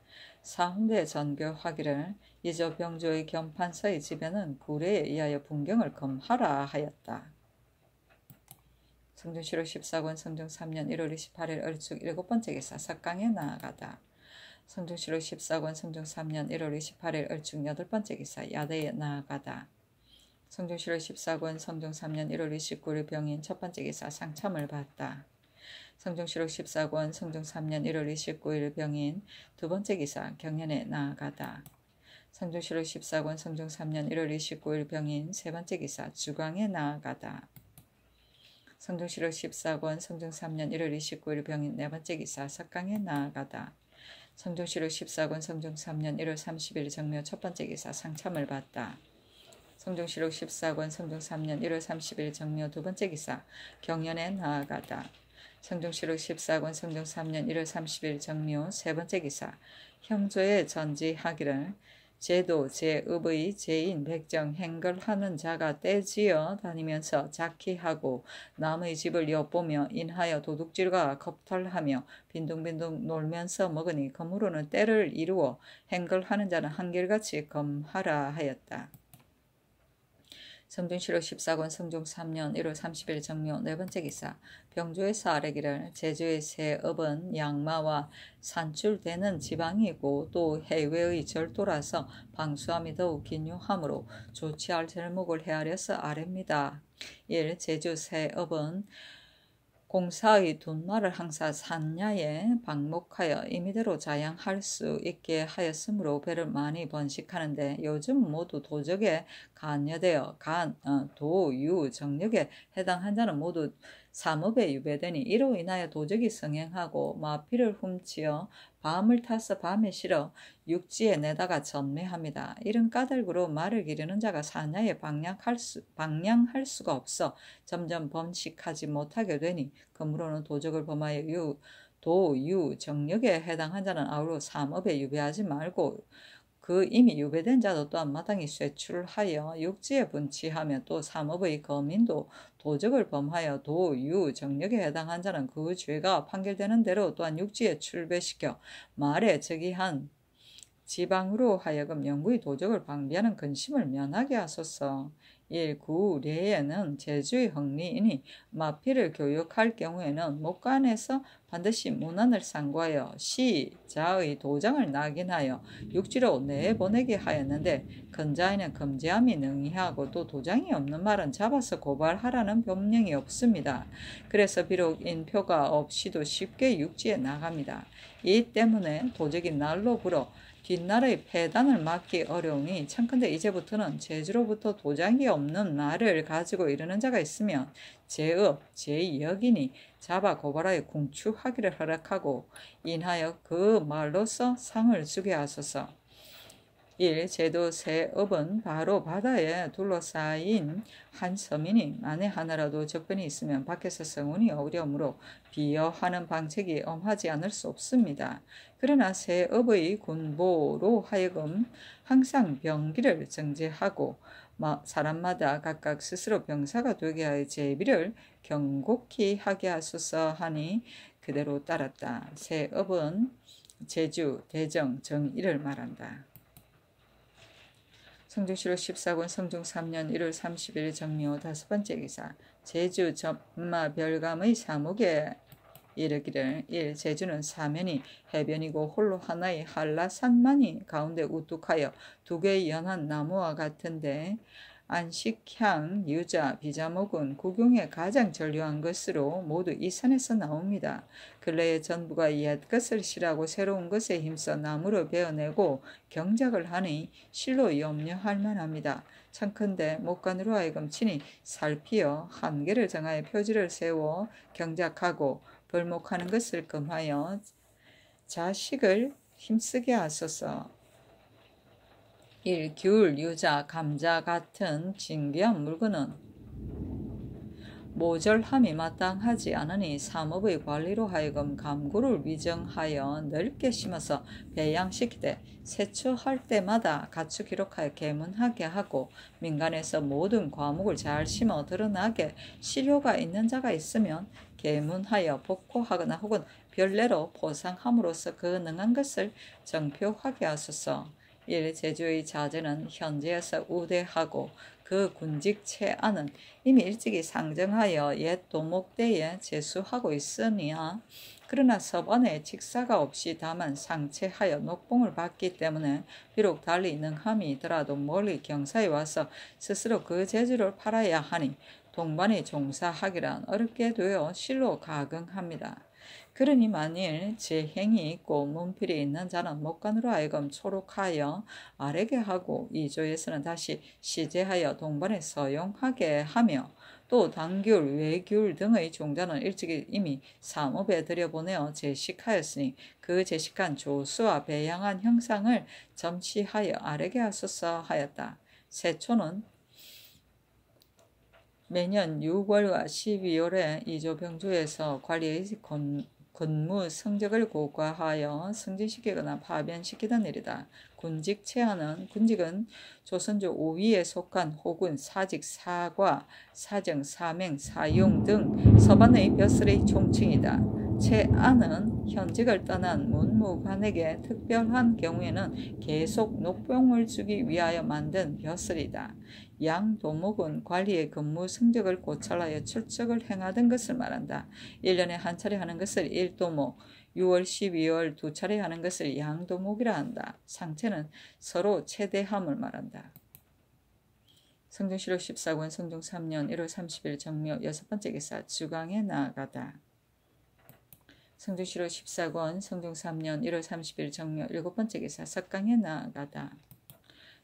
사홍대 전교하기를 이조병조의 겸판서의 집에는 구례에 의하여 분경을 검하라 하였다. 성종실록 14권 성종 3년 1월 28일 얼축 일곱번째 기사. 삭강에 나아가다. 성종실록 14권 성종 3년 1월 28일 얼축 여덟번째 기사. 야대에 나아가다. 성종실록 14권 성종 3년 1월 29일 병인 첫번째 기사. 상참을 받다. 성종실록 14권 성종 3년 1월 29일 병인 두번째 기사. 경연에 나아가다. 성종실록 14권 성종 3년 1월 29일 병인 세번째 기사. 주강에 나아가다. 성종실록 14권 성종 3년 1월 29일 병인 네번째 기사. 석강에 나아가다. 성종실록 14권 성종 3년 1월 30일 정묘 첫번째 기사. 상참을 받다. 성종실록 14권 성종 3년 1월 30일 정묘 두번째 기사. 경연에 나아가다. 성종실록 14권 성종 3년 1월 30일 정묘 세번째 기사. 형조의 전지하기를 제도 제읍의 제인 백정 행걸하는 자가 떼지어 다니면서 작기하고 남의 집을 엿보며 인하여 도둑질과 겁탈하며 빈둥빈둥 놀면서 먹으니 검으로는 때를 이루어 행걸하는 자는 한결같이 검하라 하였다. 성종실록 14권 성종 3년 1월 30일 정묘 네번째 기사. 병조에서 아뢰기를 제주의 세읍은 양마와 산출되는 지방이고 또 해외의 절도라서 방수함이 더욱 긴요하므로 조치할 절목을 헤아려서 아뢰입니다. 1. 제주 세업은 공사의 둔마를 항사 산야에 방목하여 임의대로 자양할 수 있게 하였으므로 배를 많이 번식하는데 요즘 모두 도적에 간여되어 도, 유, 정력에 해당한 자는 모두 삼업에 유배되니 이로 인하여 도적이 성행하고 마피를 훔치어 밤을 타서 밤에 실어 육지에 내다가 전매합니다. 이런 까닭으로 말을 기르는 자가 산야에 방량할 수가 없어 점점 번식하지 못하게 되니 그러므로는 도적을 범하여 도, 유, 정력에 해당한 자는 아울러 삼업에 유배하지 말고 그 이미 유배된 자도 또한 마땅히 쇠출하여 육지에 분치하며 또 삼업의 거민도 도적을 범하여 도, 유, 정력에 해당한 자는 그 죄가 판결되는 대로 또한 육지에 출배시켜 말에 즉위한 지방으로 하여금 영구히 도적을 방비하는 근심을 면하게 하소서. 1. 구례에는 제주의 흥리이니 마피를 교육할 경우에는 목간에서 반드시 문안을 상고하여 시자의 도장을 낙인하여 육지로 내보내게 하였는데 근자에는 금지함이 능히하고 또 도장이 없는 말은 잡아서 고발하라는 법령이 없습니다. 그래서 비록 인표가 없이도 쉽게 육지에 나갑니다. 이 때문에 도적이 날로 불어 뒷날의 폐단을 막기 어려우니 청컨대 이제부터는 제주로부터 도장이 없는 말을 가지고 이르는 자가 있으면 제업, 제역이니 잡아 고발하여 궁축하기를 허락하고 인하여 그 말로서 상을 주게 하소서. 1. 제도 세업은 바로 바다에 둘러싸인 한 섬이니 만에 하나라도 적변이 있으면 밖에서 성운이 어려우므로 비여하는 방책이 엄하지 않을 수 없습니다. 그러나 세업의 군보로 하여금 항상 병기를 정제하고 사람마다 각각 스스로 병사가 되게 하여 제비를 경곡히 하게 하소서 하니 그대로 따랐다. 세업은 제주, 대정, 정일을 말한다. 성중시록 14권 성중 3년 1월 30일 정묘 5번째 기사. 제주 점마 별감의 사목에 이르기를 1. 제주는 사면이 해변이고 홀로 하나의 한라산만이 가운데 우뚝하여 두 개의 연한 나무와 같은데 안식향, 유자, 비자목은 구경에 가장 전류한 것으로 모두 이 산에서 나옵니다. 근래에 전부가 옛것을 실하고 새로운 것에 힘써 나무를 베어내고 경작을 하니 실로 염려할 만합니다. 청컨대 목간으로 하여금 친히 살피어 한계를 정하여 표지를 세워 경작하고 벌목하는 것을 금하여 자식을 힘쓰게 하소서. 1. 귤, 유자, 감자 같은 진귀한 물건은 모절함이 마땅하지 않으니 삼업의 관리로 하여금 감구를 위정하여 넓게 심어서 배양시키되 세추할 때마다 가축 기록하여 계문하게 하고 민간에서 모든 과목을 잘 심어 드러나게 실효가 있는 자가 있으면 계문하여 복호하거나 혹은 별내로 포상함으로써 그 능한 것을 정표하게 하소서. 1. 제주의 자제는 현지에서 우대하고 그 군직 체안은 이미 일찍이 상정하여 옛 도목대에 제수하고 있으니야. 그러나 서반에 직사가 없이 다만 상체하여 녹봉을 받기 때문에 비록 달리 능함이더라도 멀리 경사에 와서 스스로 그 재주를 팔아야 하니 동반이 종사하기란 어렵게 되어 실로 가긍합니다. 그러니 만일 재행이 있고 문필이 있는 자는 목간으로 하여금 초록하여 아래게 하고 이조에서는 다시 시제하여 동반에 서용하게 하며 또 당귤, 외귤 등의 종자는 일찍이 이미 삼업에 들여보내어 제식하였으니 그 제식한 조수와 배양한 형상을 점치하여 아래게 하소서 하였다. 세초는 매년 6월과 12월에 이조병조에서 관리의 근무 성적을 고과하여 승진시키거나 파변시키던 일이다. 군직 체하는 군직은 조선조 5위에 속한 혹은 사직 사과, 사정, 사맹, 사용 등 서반의 벼슬의 총칭이다. 체안은 현직을 떠난 문무관에게 특별한 경우에는 계속 녹봉을 주기 위하여 만든 벼슬이다. 양도목은 관리의 근무 성적을 고찰하여 출적을 행하던 것을 말한다. 1년에 한 차례 하는 것을 1도목, 6월, 12월 두 차례 하는 것을 양도목이라 한다. 상체는 서로 체대함을 말한다. 성중시로 14권 성중 3년 1월 30일 정묘 6번째 기사 주강에 나아가다. 성중시로 14권 성중 3년 1월 30일 정묘 7번째 기사 석강에 나아가다.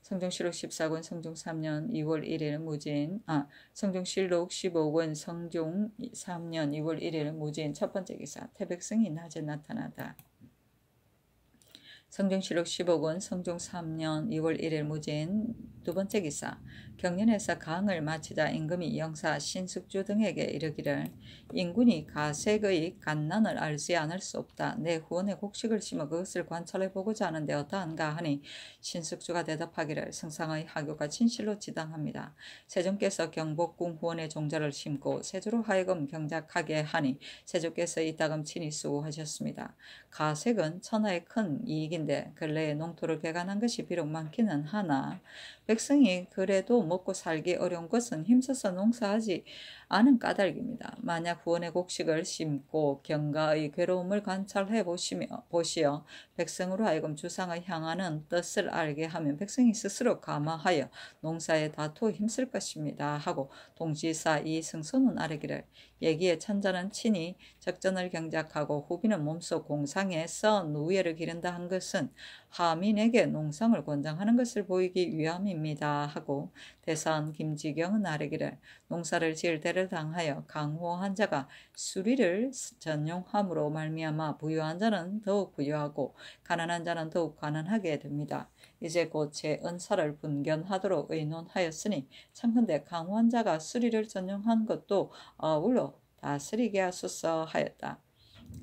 성중시록 14권 성중 3년 2월 1일 무진 성중실록 15권 성중 3년 2월 1일 무진 첫번째 기사 태백성이 낮에 나타나다. 성중시록 15권 성중 3년 2월 1일 무진 두번째 기사 경연에서 강을 마치자 임금이 영사 신숙주 등에게 이르기를 인군이 가색의 갓난을 알지 않을 수 없다. 내 후원에 곡식을 심어 그것을 관찰해 보고자 하는데 어떠한가 하니 신숙주가 대답하기를 성상의 하교가 진실로 지당합니다. 세종께서 경복궁 후원에 종자를 심고 세조로 하여금 경작하게 하니 세조께서 이따금 친히 수고하셨습니다. 가색은 천하의 큰 이익인데 근래에 농토를 개간한 것이 비록 많기는 하나 백성이 그래도 먹고 살기 어려운 것은 힘써서 농사하지 않은 까닭입니다. 만약 후원의 곡식을 심고 경가의 괴로움을 관찰해 보시어 백성으로 하여금 주상을 향하는 뜻을 알게 하면 백성이 스스로 감화하여 농사에 다투어 힘쓸 것입니다. 하고 동지사 이승손은 아뢰기를 예기에 천자는 친히 적전을 경작하고 후비는 몸소 공상에 써 누예를 기른다 한 것은 하민에게 농상을 권장하는 것을 보이기 위함입니다. 하고 대사원 김지경은 아뢰기를 농사를 지을 때를 당하여 강호한 자가 수리를 전용함으로 말미암아 부유한 자는 더욱 부유하고 가난한 자는 더욱 가난하게 됩니다. 이제 곧 제 은사를 분견하도록 의논하였으니 참건대 강호한 자가 수리를 전용한 것도 아울러 다스리게 하소서 하였다.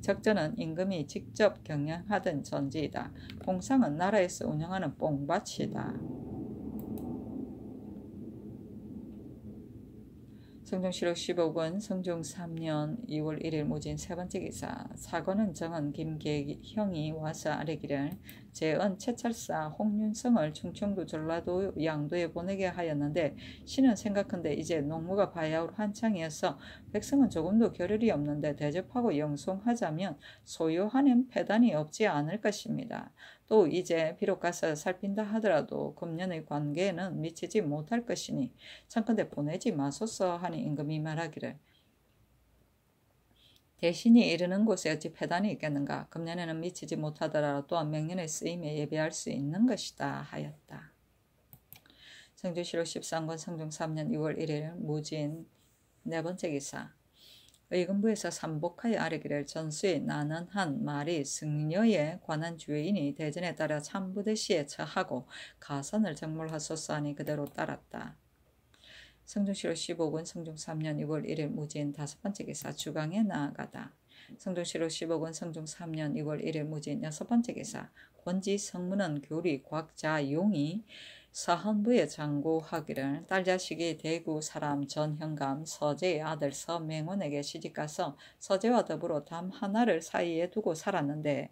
적전은 임금이 직접 경영하던 전지이다. 공상은 나라에서 운영하는 뽕밭이다. 성중시록 15권 성중 3년 2월 1일 무진 세번째 기사 사관은 정은 김계형이 와서 아뢰기를 제은 채찰사 홍윤성을 충청도 전라도 양도에 보내게 하였는데 신은 생각한데 이제 농무가 바야흐로 한창이어서 백성은 조금도 겨를이 없는데 대접하고 영송하자면 소요하는 패단이 없지 않을 것입니다. 또 이제 비록 가서 살핀다 하더라도 금년의 관계에는 미치지 못할 것이니 참건대 보내지 마소서 하니 임금이 말하기를 대신이 이르는 곳에 어찌 패단이 있겠는가. 금년에는 미치지 못하더라도 또한 명년의 쓰임에 예비할 수 있는 것이다 하였다. 성주시록 13권 성중 3년 2월 1일 무진 네번째 기사 의금부에서 삼복하여 아뢰기를 전수에 나는 한 말이 승려에 관한 주의인이 대전에 따라 참부대시에 처하고 가선을 정몰하소서 하니 그대로 따랐다. 성중시록 15권 성중 3년 2월 1일 무진 다섯번째 기사 주강에 나아가다. 성중시록 15권 성중 3년 2월 1일 무진 여섯번째 기사 권지 성문은 교리 곽자용이 서헌부에 장고하기를 딸자식이 대구 사람 전형감 서재의 아들 서맹원에게 시집가서 서재와 더불어 담 하나를 사이에 두고 살았는데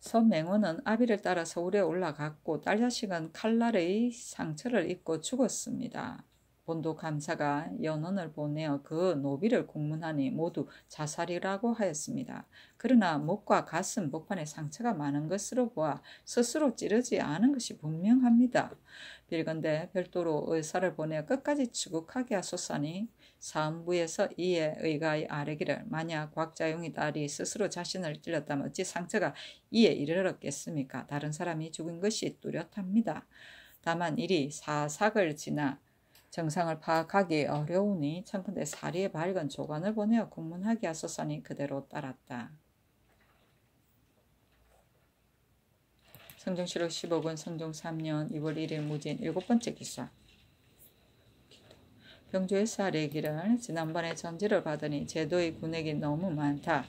서맹원은 아비를 따라 서울에 올라갔고 딸자식은 칼날의 상처를 입고 죽었습니다. 본도 감사가 연원을 보내어 그 노비를 공문하니 모두 자살이라고 하였습니다. 그러나 목과 가슴 복판에 상처가 많은 것으로 보아 스스로 찌르지 않은 것이 분명합니다. 빌건대 별도로 의사를 보내어 끝까지 추국하게 하소서니 사헌부에서 이에 의가의 아뢰기를 만약 곽자용의 딸이 스스로 자신을 찔렀다면 어찌 상처가 이에 이르렀겠습니까? 다른 사람이 죽은 것이 뚜렷합니다. 다만 이리 사삭을 지나 정상을 파악하기 어려우니 참건대 사리에 밝은 조간을 보내어 공문하게 하소서니 그대로 따랐다. 성중시록 15권 성중 3년 2월 1일 무진 7번째 기사 병조에서 아뢰기를 지난번에 전지를 받으니 제도의 군액이 너무 많다.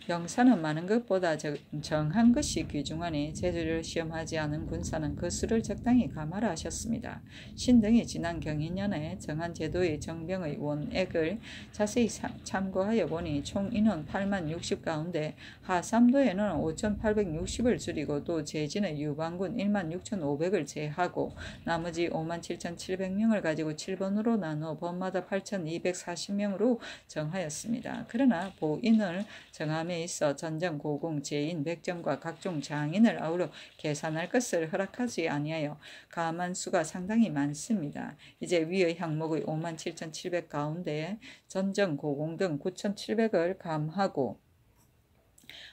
병사는 많은 것보다 정한 것이 귀중하니 제도를 시험하지 않은 군사는 그 수를 적당히 감하라 하셨습니다. 신등이 지난 경인년에 정한 제도의 정병의 원액을 자세히 참고하여 보니 총 인원 8만 60 가운데 하삼도에는 5,860을 줄이고 또 제진의 유방군 1만 6,500을 제하고 나머지 5만 7,700명을 가지고 7번으로 나누어 번마다 8,240명으로 정하였습니다. 그러나 보인을 정함에 있어 전정, 고공, 제인, 백정과 각종 장인을 아우러 계산할 것을 허락하지 아니하여 감한 수가 상당히 많습니다. 이제 위의 항목의 57,700 가운데 전정, 고공 등 9,700을 감하고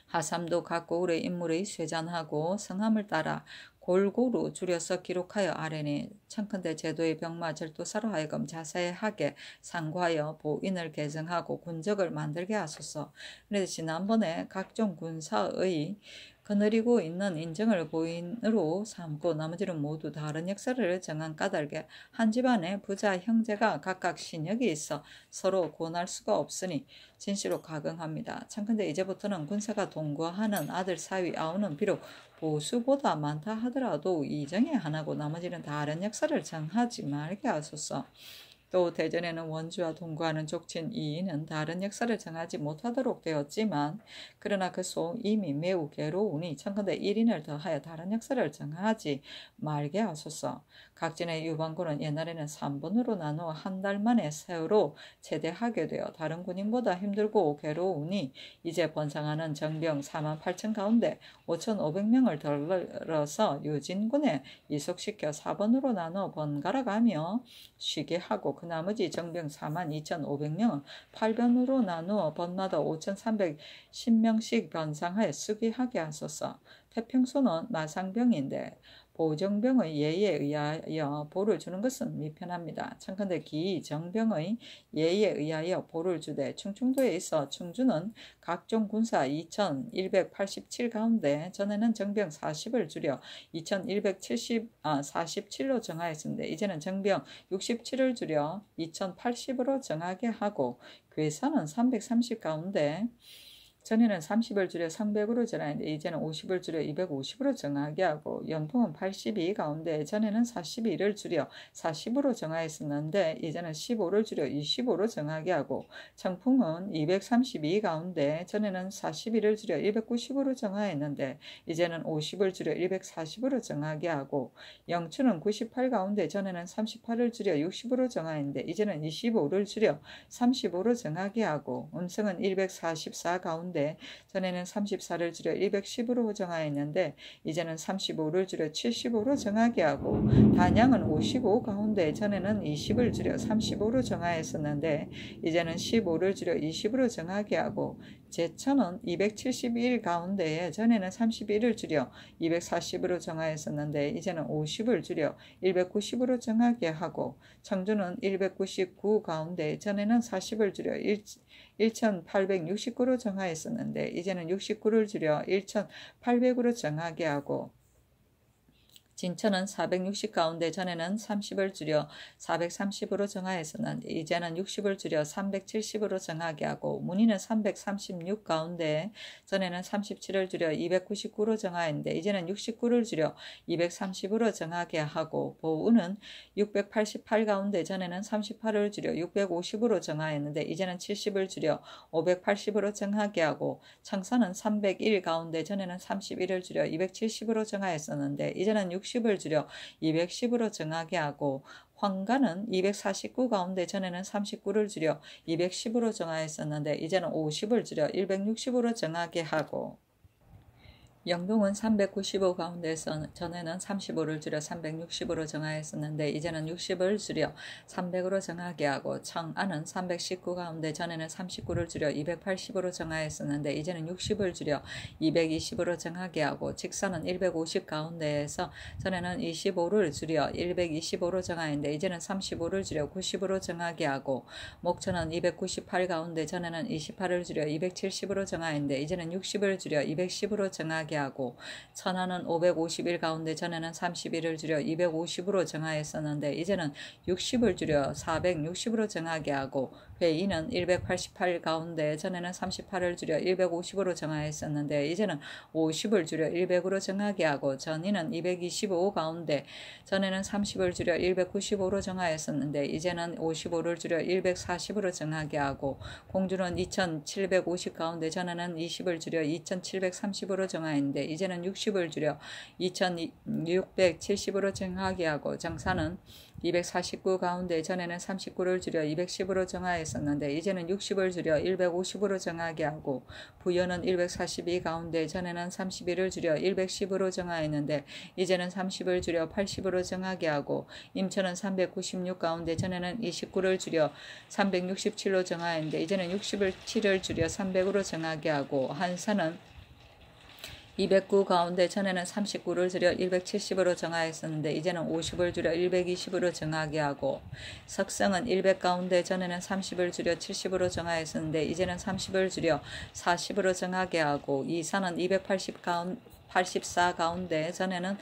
하삼도 각 고을의 인물의 쇠잔하고 성함을 따라 골고루 줄여서 기록하여 아래니 청컨대 제도의 병마 절도사로 하여금 자세하게 상고하여 보인을 개정하고 군적을 만들게 하소서. 그래서 지난번에 각종 군사의 거느리고 있는 인정을 보인으로 삼고 나머지는 모두 다른 역사를 정한 까닭에 한 집안의 부자 형제가 각각 신역이 있어 서로 권할 수가 없으니 진시로 가긍합니다. 참컨대 이제부터는 군사가 동거하는 아들 사위 아우는 비록 보수보다 많다 하더라도 이정에 하나고 나머지는 다른 역사를 정하지 말게 하소서. 또 대전에는 원주와 동거하는 족친 이인은 다른 역사를 정하지 못하도록 되었지만 그러나 그 속 이미 매우 괴로우니 청컨대 1인을 더하여 다른 역사를 정하지 말게 하소서. 각진의 유방군은 옛날에는 3번으로 나누어 한 달 만에 세우로 제대하게 되어 다른 군인보다 힘들고 괴로우니 이제 번창하는 정병 48,000 가운데 5,500명을 덜러서 유진군에 이속시켜 4번으로 나누어 번갈아 가며 쉬게 하고 그 나머지 정병 42,500명은 8변으로 나누어 번마다 5,310명씩 변상하여 수기하게 하소서. 태평소는 마상병인데 보정병의 예에 의하여 보를 주는 것은 미편합니다. 청컨대 기정병의 예에 의하여 보를 주되 충청도에 있어 충주는 각종 군사 2,187 가운데 전에는 정병 40을 줄여 2,147로 정하였는데 이제는 정병 67을 줄여 2,080으로 정하게 하고 괴사는 330 가운데 전에는 30을 줄여 300으로 정하였는데 이제는 50을 줄여 250으로 정하게 하고 연통은 82 가운데 전에는 42를 줄여 40으로 정하였었는데 이제는 15를 줄여 25로 정하게 하고 청풍은 232 가운데 전에는 41을 줄여 290으로 정하였는데 이제는 50을 줄여 240으로 정하게 하고 영춘은 98 가운데 전에는 38을 줄여 60으로 정하였는데 이제는 25를 줄여 35로 정하게 하고 음성은 144 가운데 전에는 34를 줄여 210으로 정하였는데 이제는 35를 줄여 75로 정하게 하고 단양은 55 가운데 전에는 20을 줄여 35로 정하였었는데 이제는 15를 줄여 20으로 정하게 하고 제천은 271 가운데에 전에는 31을 줄여 240으로 정하였었는데 이제는 50을 줄여 190으로 정하게 하고 청주는 199 가운데 전에는 40을 줄여 1,869로 정하였었는데 이제는 69를 줄여 1,800으로 정하게 하고 진천은 460 가운데 전에는 30을 줄여 430으로 정하였었는데 이제는 60을 줄여 370으로 정하게 하고 문의는 336 가운데 전에는 37을 줄여 299로 정하였는데 이제는 69를 줄여 230으로 정하게 하고 보은은 688 가운데 전에는 38을 줄여 650으로 정하였는데 이제는 70을 줄여 580으로 정하게 하고 청산은 301 가운데 전에는 31을 줄여 270으로 정하였었는데 이제는 60을 줄여 210으로 정하게 하고 황가는 249 가운데 전에는 39를 줄여 210으로 정하였었는데 이제는 50을 줄여 160으로 정하게 하고 영동은 395 가운데서 전에는 35를 줄여 360으로 정하였었는데 이제는 60을 줄여 300으로 정하게 하고 청안은 319 가운데 전에는 39를 줄여 280으로 정하였었는데 이제는 60을 줄여 220으로 정하게 하고 직선은 150 가운데에서 전에는 25를 줄여 125로 정하였는데 이제는 35를 줄여 90으로 정하게 하고 목천은 298 가운데 전에는 28을 줄여 270으로 정하였는데 이제는 60을 줄여 210으로 정하게 하고 천안은 551 가운데 전에는 31을 줄여 250으로 정하였었는데 이제는 60을 줄여 460으로 정하게 하고 회의는 188 가운데 전에는 38을 줄여 150으로 정하였었는데 이제는 50을 줄여 100으로 정하게 하고 전인은 225 가운데 전에는 30을 줄여 195로 정하였었는데 이제는 55를 줄여 140으로 정하게 하고 공주는 2750 가운데 전에는 20을 줄여 2730으로 정하였는데 정하였는데 이제는 60을 줄여 2670으로 정하게 하고 장사는 249 가운데 전에는 39를 줄여 210으로 정하였었는데 이제는 60을 줄여 150으로 정하게 하고 부여는 142 가운데 전에는 31을 줄여 110으로 정하였는데 이제는 30을 줄여 80으로 정하게 하고 임천은 396 가운데 전에는 29를 줄여 367로 정하였는데 이제는 67을 줄여 300으로 정하게 하고 한산은 209 가운데 전에는 39를 줄여 170으로 정하였었는데 이제는 50을 줄여 120으로 정하게 하고 석성은 100 가운데 전에는 30을 줄여 70으로 정하였었는데 이제는 30을 줄여 40으로 정하게 하고 이산은 284 가운데 전에는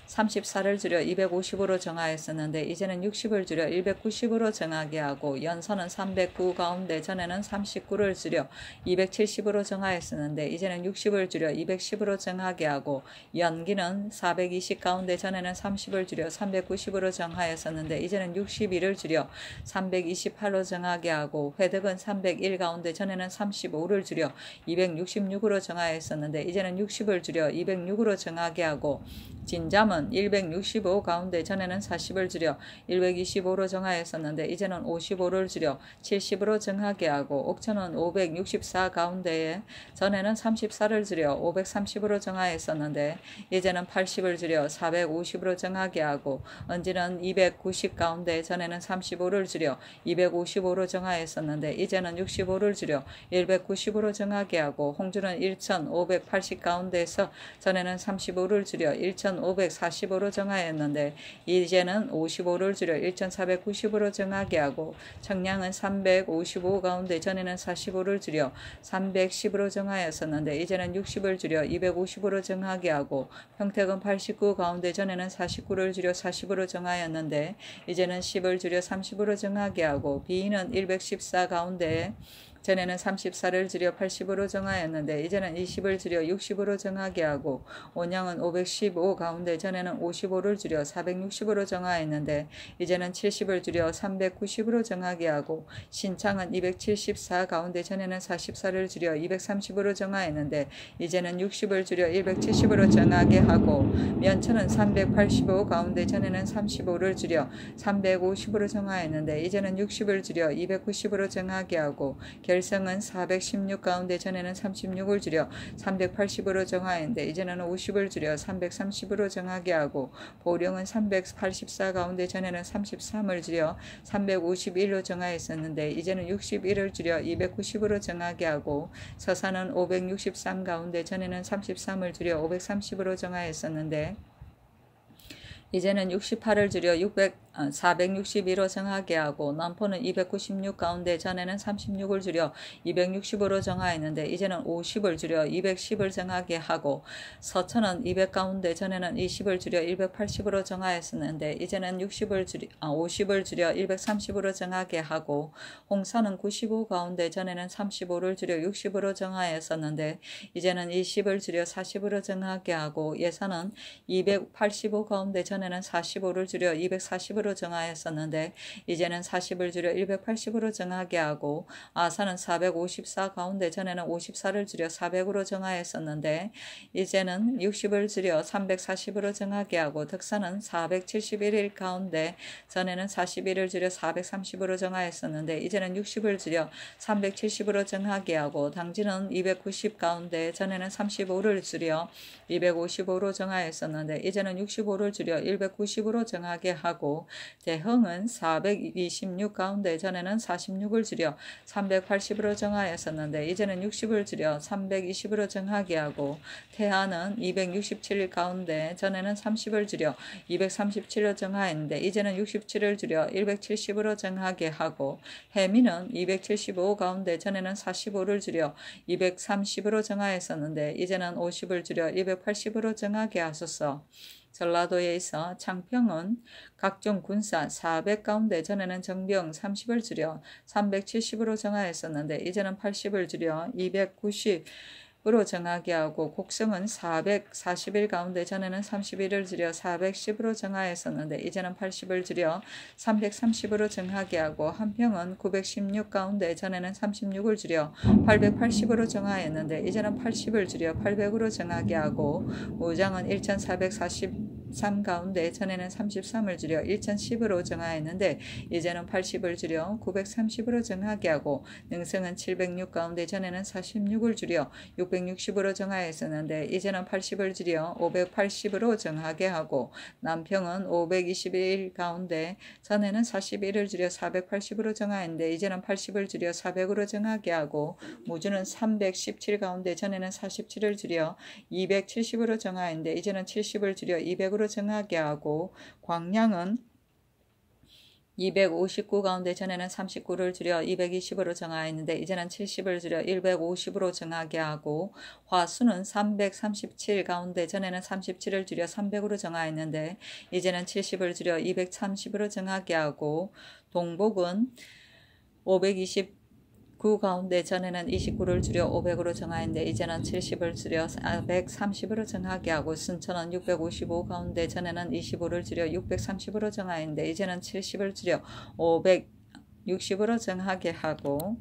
34를 줄여 250으로 정하였었는데 이제는 60을 줄여 190으로 정하게 하고 연선은 309 가운데 전에는 39를 줄여 270으로 정하였었는데 이제는 60을 줄여 210으로 정하게 하고 연기는 420 가운데 전에는 30을 줄여 390으로 정하였었는데 이제는 61을 줄여 328로 정하게 하고 회덕은 301 가운데 전에는 35를 줄여 266으로 정하였었는데 이제는 60을 줄여 206으로 정하게 하고 진잠은 165 가운데 전에는 40을 줄여 125로 정하였었는데 이제는 55를 줄여 70으로 정하게 하고 옥천은 564 가운데에 전에는 34를 줄여 530으로 정하였었는데 이제는 80을 줄여 450으로 정하게 하고 언지는 290 가운데 전에는 35를 줄여 255로 정하였었는데 이제는 65를 줄여 190으로 정하게 하고 홍주는 1580 가운데에서 전에는 35를 줄여 1545로 정하였는데 이제는 55를 줄여 1490으로 정하게 하고 청량은 355 가운데 전에는 45를 줄여 310으로 정하였었는데 이제는 60을 줄여 250으로 정하게 하고 평택은 89 가운데 전에는 49를 줄여 40으로 정하였는데 이제는 10을 줄여 30으로 정하게 하고 비인은 114 가운데 전에는 34를 줄여 80으로 정하였는데 이제는 20을 줄여 60으로 정하게 하고 온양은 515 가운데 전에는 55를 줄여 460으로 정하였는데 이제는 70을 줄여 390으로 정하게 하고 신창은 274 가운데 전에는 44를 줄여 230으로 정하였는데 이제는 60을 줄여 170으로 정하게 하고 면천은 385 가운데 전에는 35를 줄여 350으로 정하였는데 이제는 60을 줄여 290으로 정하게 하고 결성은 416 가운데 전에는 36을 줄여 380으로 정하였는데 이제는 50을 줄여 330으로 정하게 하고 보령은 384 가운데 전에는 33을 줄여 351로 정하였었는데 이제는 61을 줄여 290으로 정하게 하고 서산은 563 가운데 전에는 33을 줄여 530으로 정하였었는데 이제는 68을 줄여 462로 정하게 하고 남포는 296 가운데 전에는 36을 줄여 260으로 정하였는데 이제는 50을 줄여 210을 정하게 하고 서천은 200 가운데 전에는 20을 줄여 180으로 정하였었는데 이제는 50을 줄여 130으로 정하게 하고 홍산은 95 가운데 전에는 35를 줄여 60으로 정하였었는데 이제는 20을 줄여 40으로 정하게 하고 예산은 285 가운데 전에는 45를 줄여 240으로 정하였었는데 이제는 40을 줄여 180으로 정하게 하고 아산은 454 가운데 전에는 54를 줄여 400으로 정하였었는데 이제는 60을 줄여 340으로 정하게 하고 덕산은 471일 가운데 전에는 41을 줄여 430으로 정하였었는데 이제는 60을 줄여 370으로 정하게 하고 당진은 290 가운데 전에는 35를 줄여 255로 정하였었는데 이제는 65를 줄여 190으로 정하게 하고 대흥은 426 가운데 전에는 46을 줄여 380으로 정하였었는데 이제는 60을 줄여 320으로 정하게 하고 태안은 267 가운데 전에는 30을 줄여 237로 정하였는데 이제는 67을 줄여 170으로 정하게 하고 해민은 275 가운데 전에는 45를 줄여 230으로 정하였었는데 이제는 50을 줄여 280으로 정하게 하소서. 전라도에 있어 창평은 각종 군사 400 가운데 전에는 정병 30을 줄여 370으로 정하였었는데 이제는 80을 줄여 290 30으로 정하게 하고 곡성은 441 가운데 전에는 31을 줄여 410으로 정하였었는데 이제는 80을 줄여 330으로 정하게 하고 한평은 916 가운데 전에는 36을 줄여 880으로 정하였는데 이제는 80을 줄여 800으로 정하게 하고 우장은 1443 가운데 전에는 33을 줄여 1010으로 정하였는데 이제는 80을 줄여 930으로 정하게 하고 능성은 706 가운데 전에는 46을 줄여 660으로 정하였었는데 이제는 80을 줄여 580으로 정하게 하고 남평은 521 가운데 전에는 41을 줄여 480으로 정하였는데 이제는 80을 줄여 400으로 정하게 하고 무주는 317 가운데 전에는 47을 줄여 270으로 정하였는데 이제는 70을 줄여 200으로 정하게 하고 광양은 259 가운데 전에는 39를 줄여 220으로 정하였는데 이제는 70을 줄여 150으로 정하게 하고 화수는 337 가운데 전에는 37을 줄여 300으로 정하였는데 이제는 70을 줄여 230으로 정하게 하고 동복은 529 가운데 전에는 29를 줄여 500으로 정하였는데 이제는 70을 줄여 430으로 정하게 하고 순천은 655 가운데 전에는 25를 줄여 630으로 정하였는데 이제는 70을 줄여 560으로 정하게 하고